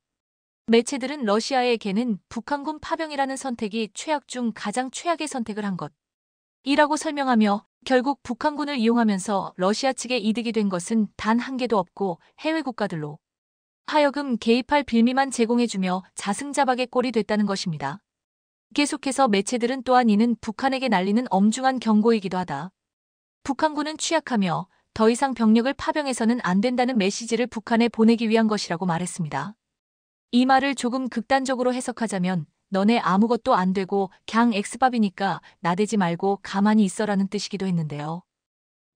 매체들은 러시아에게는 북한군 파병이라는 선택이 최악 중 가장 최악의 선택을 한 것이라고 설명하며 결국 북한군을 이용하면서 러시아 측에 이득이 된 것은 단 한 개도 없고 해외 국가들로 하여금 개입할 빌미만 제공해주며 자승자박의 꼴이 됐다는 것입니다. 계속해서 매체들은 또한 이는 북한에게 날리는 엄중한 경고이기도 하다. 북한군은 취약하며 더 이상 병력을 파병해서는 안 된다는 메시지를 북한에 보내기 위한 것이라고 말했습니다. 이 말을 조금 극단적으로 해석하자면 너네 아무것도 안 되고 갱 엑스밥이니까 나대지 말고 가만히 있어라는 뜻이기도 했는데요.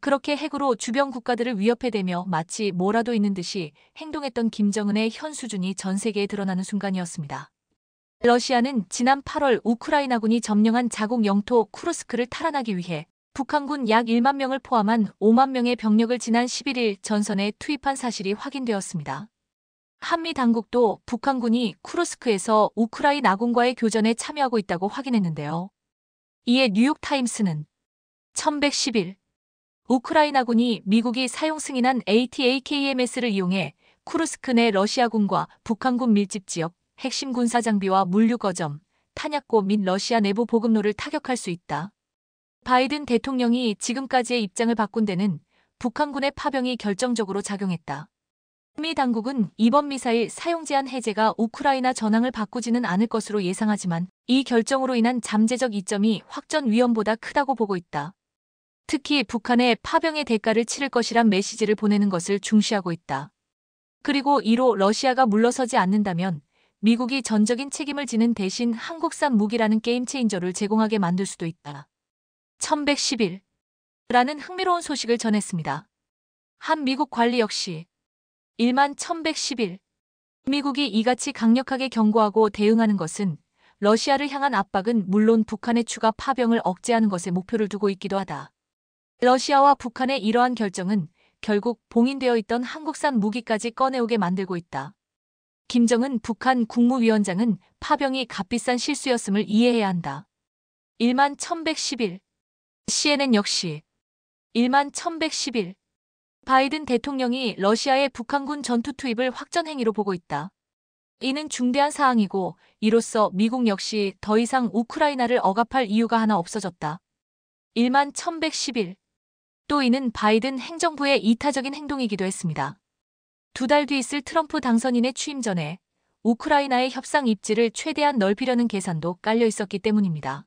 그렇게 핵으로 주변 국가들을 위협해대며 마치 뭐라도 있는 듯이 행동했던 김정은의 현 수준이 전 세계에 드러나는 순간이었습니다. 러시아는 지난 8월 우크라이나군이 점령한 자국 영토 쿠르스크를 탈환하기 위해 북한군 약 1만 명을 포함한 5만 명의 병력을 지난 11일 전선에 투입한 사실이 확인되었습니다. 한미 당국도 북한군이 쿠르스크에서 우크라이나군과의 교전에 참여하고 있다고 확인했는데요. 이에 뉴욕타임스는 1111 우크라이나군이 미국이 사용 승인한 ATACMS를 이용해 쿠르스크 내 러시아군과 북한군 밀집 지역, 핵심 군사 장비와 물류 거점, 탄약고 및 러시아 내부 보급로를 타격할 수 있다. 바이든 대통령이 지금까지의 입장을 바꾼 데는 북한군의 파병이 결정적으로 작용했다. 미 당국은 이번 미사일 사용 제한 해제가 우크라이나 전황을 바꾸지는 않을 것으로 예상하지만 이 결정으로 인한 잠재적 이점이 확전 위험보다 크다고 보고 있다. 특히 북한의 파병의 대가를 치를 것이란 메시지를 보내는 것을 중시하고 있다. 그리고 이로 러시아가 물러서지 않는다면 미국이 전적인 책임을 지는 대신 한국산 무기라는 게임 체인저를 제공하게 만들 수도 있다. 1111 라는 흥미로운 소식을 전했습니다. 한 미국 관리 역시 1만 1111 미국이 이같이 강력하게 경고하고 대응하는 것은 러시아를 향한 압박은 물론 북한의 추가 파병을 억제하는 것에 목표를 두고 있기도 하다. 러시아와 북한의 이러한 결정은 결국 봉인되어 있던 한국산 무기까지 꺼내오게 만들고 있다. 김정은 북한 국무위원장은 파병이 값비싼 실수였음을 이해해야 한다. 1만 1111 CNN 역시 1만 1111 바이든 대통령이 러시아의 북한군 전투 투입을 확전 행위로 보고 있다. 이는 중대한 사항이고 이로써 미국 역시 더 이상 우크라이나를 억압할 이유가 하나 없어졌다. 1만 1111 또 이는 바이든 행정부의 이타적인 행동이기도 했습니다. 2달 뒤 있을 트럼프 당선인의 취임 전에 우크라이나의 협상 입지를 최대한 넓히려는 계산도 깔려 있었기 때문입니다.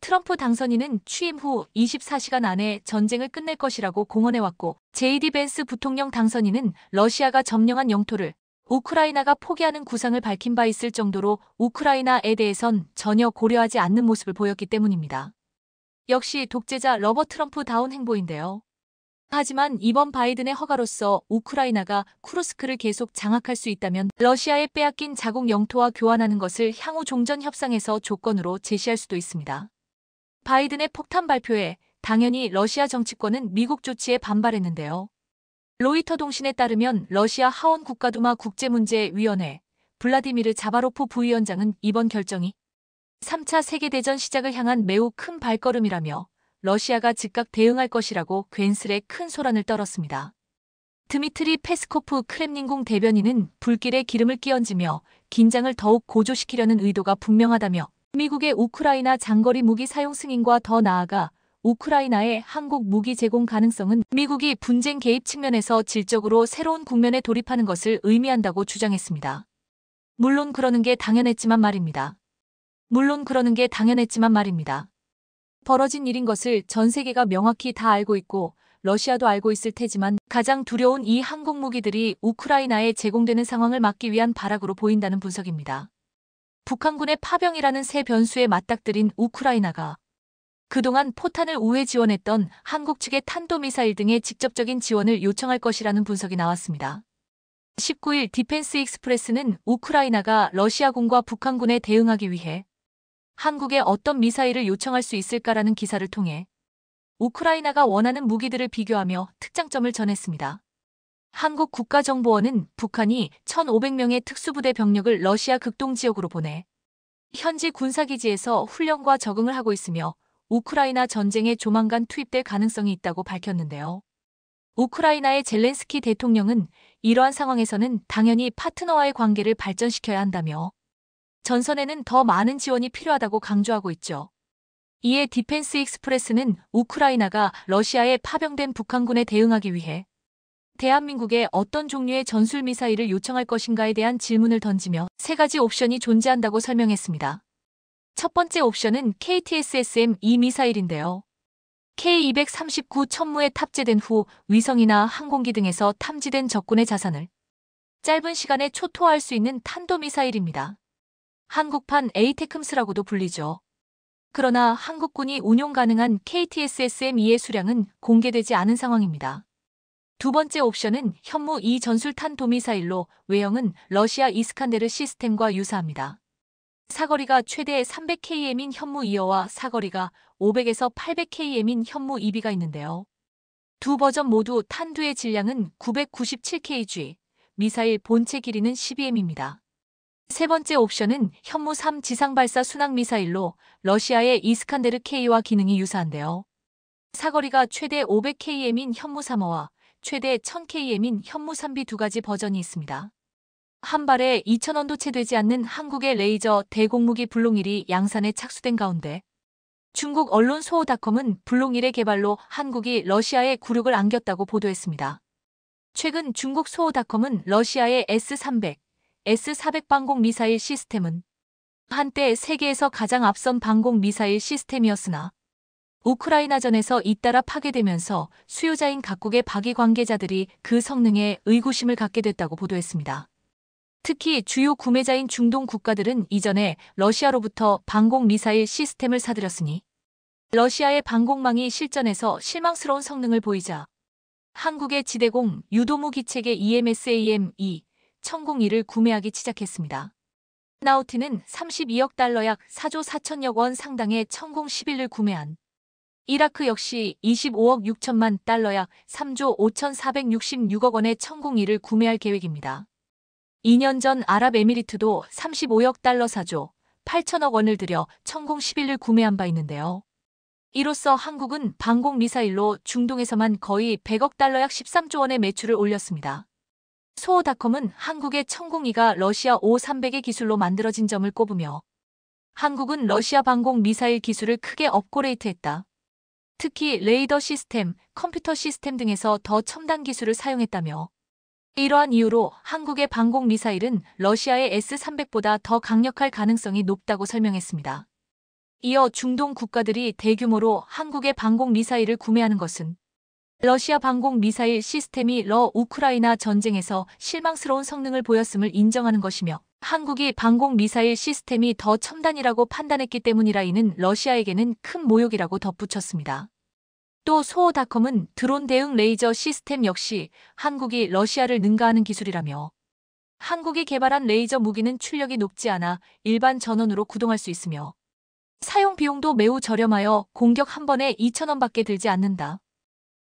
트럼프 당선인은 취임 후 24시간 안에 전쟁을 끝낼 것이라고 공언해왔고 JD 벤스 부통령 당선인은 러시아가 점령한 영토를 우크라이나가 포기하는 구상을 밝힌 바 있을 정도로 우크라이나에 대해선 전혀 고려하지 않는 모습을 보였기 때문입니다. 역시 독재자 러버 트럼프다운 행보인데요. 하지만 이번 바이든의 허가로서 우크라이나가 쿠르스크를 계속 장악할 수 있다면 러시아에 빼앗긴 자국 영토와 교환하는 것을 향후 종전 협상에서 조건으로 제시할 수도 있습니다. 바이든의 폭탄 발표에 당연히 러시아 정치권은 미국 조치에 반발했는데요. 로이터 통신에 따르면 러시아 하원 국가두마 국제문제위원회 블라디미르 자바로프 부위원장은 이번 결정이 3차 세계대전 시작을 향한 매우 큰 발걸음이라며 러시아가 즉각 대응할 것이라고 괜스레 큰 소란을 떨었습니다. 드미트리 페스코프 크렘린궁 대변인은 불길에 기름을 끼얹으며 긴장을 더욱 고조시키려는 의도가 분명하다며 미국의 우크라이나 장거리 무기 사용 승인과 더 나아가 우크라이나의 한국 무기 제공 가능성은 미국이 분쟁 개입 측면에서 질적으로 새로운 국면에 돌입하는 것을 의미한다고 주장했습니다. 물론 그러는 게 당연했지만 말입니다. 벌어진 일인 것을 전 세계가 명확히 다 알고 있고 러시아도 알고 있을 테지만 가장 두려운 이 항공 무기들이 우크라이나에 제공되는 상황을 막기 위한 발악으로 보인다는 분석입니다. 북한군의 파병이라는 새 변수에 맞닥뜨린 우크라이나가 그동안 포탄을 우회 지원했던 한국 측의 탄도미사일 등의 직접적인 지원을 요청할 것이라는 분석이 나왔습니다. 19일 디펜스 익스프레스는 우크라이나가 러시아군과 북한군에 대응하기 위해 한국에 어떤 미사일을 요청할 수 있을까라는 기사를 통해 우크라이나가 원하는 무기들을 비교하며 특장점을 전했습니다. 한국 국가정보원은 북한이 1,500명의 특수부대 병력을 러시아 극동지역으로 보내 현지 군사기지에서 훈련과 적응을 하고 있으며 우크라이나 전쟁에 조만간 투입될 가능성이 있다고 밝혔는데요. 우크라이나의 젤렌스키 대통령은 이러한 상황에서는 당연히 파트너와의 관계를 발전시켜야 한다며 전선에는 더 많은 지원이 필요하다고 강조하고 있죠. 이에 디펜스 익스프레스는 우크라이나가 러시아에 파병된 북한군에 대응하기 위해 대한민국에 어떤 종류의 전술 미사일을 요청할 것인가에 대한 질문을 던지며 세 가지 옵션이 존재한다고 설명했습니다. 첫 번째 옵션은 KTSSM-2 미사일인데요. K-239 천무에 탑재된 후 위성이나 항공기 등에서 탐지된 적군의 자산을 짧은 시간에 초토화할 수 있는 탄도미사일입니다. 한국판 에이테크스라고도 불리죠. 그러나 한국군이 운용 가능한 KTSSM-2의 수량은 공개되지 않은 상황입니다. 두 번째 옵션은 현무-2 전술탄 도미사일로 외형은 러시아 이스칸데르 시스템과 유사합니다. 사거리가 최대 300km인 현무-2어와 사거리가 500에서 800km인 현무-2B가 있는데요. 두 버전 모두 탄두의 질량은 997kg, 미사일 본체 길이는 12m입니다. 세 번째 옵션은 현무-3 지상발사 순항미사일로 러시아의 이스칸데르 K와 기능이 유사한데요. 사거리가 최대 500km인 현무-3어와 최대 1000km인 현무-3B 두 가지 버전이 있습니다. 한 발에 2,000원도 채 되지 않는 한국의 레이저 대공무기 블록1이 양산에 착수된 가운데 중국 언론 소호닷컴은 블록1의 개발로 한국이 러시아에 굴욕을 안겼다고 보도했습니다. 최근 중국 소호닷컴은 러시아의 S-300, S-400 방공 미사일 시스템은 한때 세계에서 가장 앞선 방공 미사일 시스템이었으나 우크라이나전에서 잇따라 파괴되면서 수요자인 각국의 박위 관계자들이 그 성능에 의구심을 갖게 됐다고 보도했습니다. 특히 주요 구매자인 중동 국가들은 이전에 러시아로부터 방공 미사일 시스템을 사들였으니 러시아의 방공망이 실전에서 실망스러운 성능을 보이자 한국의 지대공 유도무 기체계 EMSAM-2 1002를 구매하기 시작했습니다. 나우티는 32억 달러 약 4조 4천억 원 상당의 1011을 구매한 이라크 역시 25억 6천만 달러 약 3조 5,466억 원의 1002를 구매할 계획입니다. 2년 전 아랍에미리트도 35억 달러 4조 8천억 원을 들여 1011을 구매한 바 있는데요. 이로써 한국은 방공 미사일로 중동에서만 거의 100억 달러 약 13조 원의 매출을 올렸습니다. 소호닷컴은 한국의 1002가 러시아 O-300의 기술로 만들어진 점을 꼽으며 한국은 러시아 방공 미사일 기술을 크게 업그레이드했다. 특히 레이더 시스템, 컴퓨터 시스템 등에서 더 첨단 기술을 사용했다며 이러한 이유로 한국의 방공 미사일은 러시아의 S-300보다 더 강력할 가능성이 높다고 설명했습니다. 이어 중동 국가들이 대규모로 한국의 방공 미사일을 구매하는 것은 러시아 방공 미사일 시스템이 우크라이나 전쟁에서 실망스러운 성능을 보였음을 인정하는 것이며 한국이 방공 미사일 시스템이 더 첨단이라고 판단했기 때문이라 이는 러시아에게는 큰 모욕이라고 덧붙였습니다. 또 소호닷컴은 드론 대응 레이저 시스템 역시 한국이 러시아를 능가하는 기술이라며 한국이 개발한 레이저 무기는 출력이 높지 않아 일반 전원으로 구동할 수 있으며 사용 비용도 매우 저렴하여 공격 한 번에 2,000원밖에 들지 않는다.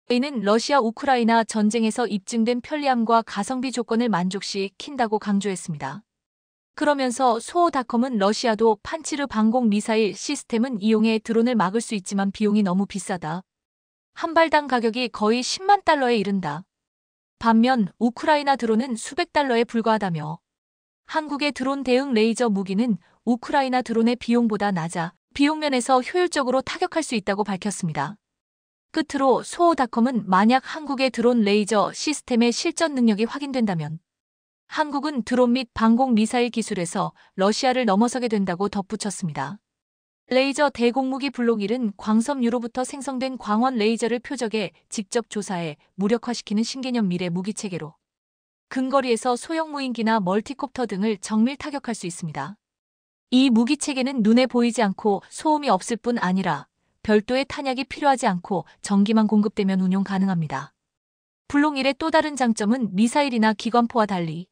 이는 러시아 우크라이나 전쟁에서 입증된 편리함과 가성비 조건을 만족시킨다고 강조했습니다. 그러면서 소호닷컴은 러시아도 판치르 방공 미사일 시스템은 이용해 드론을 막을 수 있지만 비용이 너무 비싸다. 한 발당 가격이 거의 10만 달러에 이른다. 반면 우크라이나 드론은 수백 달러에 불과하다며 한국의 드론 대응 레이저 무기는 우크라이나 드론의 비용보다 낮아 비용 면에서 효율적으로 타격할 수 있다고 밝혔습니다. 끝으로 소호닷컴은 만약 한국의 드론 레이저 시스템의 실전 능력이 확인된다면 한국은 드론 및 방공 미사일 기술에서 러시아를 넘어서게 된다고 덧붙였습니다. 레이저 대공무기 블록 1은 광섬 유로부터 생성된 광원 레이저를 표적에 직접 조사해 무력화시키는 신개념 미래 무기체계로 근거리에서 소형 무인기나 멀티콥터 등을 정밀 타격할 수 있습니다. 이 무기체계는 눈에 보이지 않고 소음이 없을 뿐 아니라 별도의 탄약이 필요하지 않고 전기만 공급되면 운용 가능합니다. 블록 1의 또 다른 장점은 미사일이나 기관포와 달리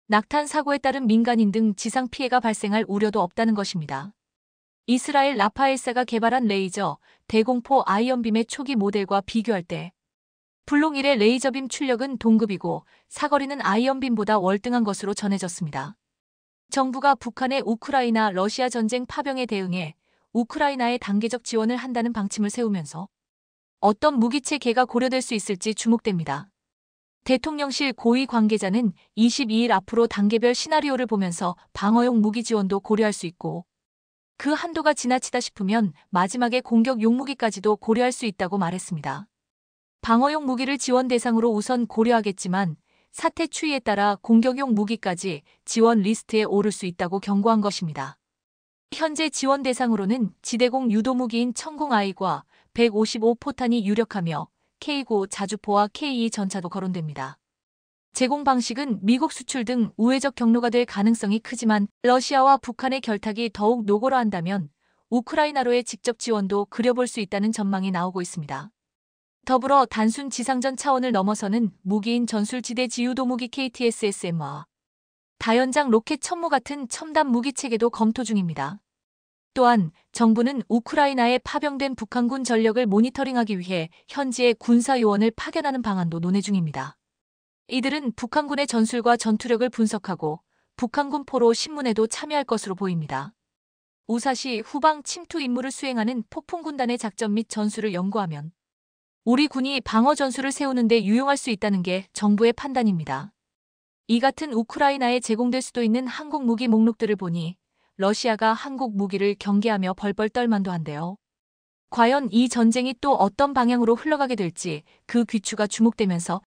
낙탄 사고에 따른 민간인 등 지상 피해가 발생할 우려도 없다는 것입니다. 이스라엘 라파엘사가 개발한 레이저 대공포 아이언빔의 초기 모델과 비교할 때 블록 1의 레이저빔 출력은 동급이고 사거리는 아이언빔보다 월등한 것으로 전해졌습니다. 정부가 북한의 우크라이나 러시아 전쟁 파병에 대응해 우크라이나에 단계적 지원을 한다는 방침을 세우면서 어떤 무기체 개가 고려될 수 있을지 주목됩니다. 대통령실 고위 관계자는 22일 앞으로 단계별 시나리오를 보면서 방어용 무기 지원도 고려할 수 있고 그 한도가 지나치다 싶으면 마지막에 공격 용무기까지도 고려할 수 있다고 말했습니다. 방어용 무기를 지원 대상으로 우선 고려하겠지만 사태 추이에 따라 공격용 무기까지 지원 리스트에 오를 수 있다고 경고한 것입니다. 현재 지원 대상으로는 지대공 유도무기인 천공아이과 155포탄이 유력하며 K9 자주포와 K2 전차도 거론됩니다. 제공 방식은 미국 수출 등 우회적 경로가 될 가능성이 크지만 러시아와 북한의 결탁이 더욱 노골화한다면 우크라이나로의 직접 지원도 그려볼 수 있다는 전망이 나오고 있습니다. 더불어 단순 지상전 차원을 넘어서는 무기인 전술지대 지유도무기 KTSSM과 다연장 로켓 천무 같은 첨단 무기체계도 검토 중입니다. 또한 정부는 우크라이나에 파병된 북한군 전력을 모니터링하기 위해 현지에 군사요원을 파견하는 방안도 논의 중입니다. 이들은 북한군의 전술과 전투력을 분석하고 북한군 포로 신문에도 참여할 것으로 보입니다. 우사시 후방 침투 임무를 수행하는 폭풍군단의 작전 및 전술을 연구하면 우리 군이 방어 전술을 세우는 데 유용할 수 있다는 게 정부의 판단입니다. 이 같은 우크라이나에 제공될 수도 있는 한국 무기 목록들을 보니 러시아가 한국 무기를 경계하며 벌벌 떨만도 한데요. 과연 이 전쟁이 또 어떤 방향으로 흘러가게 될지 그 귀추가 주목되면서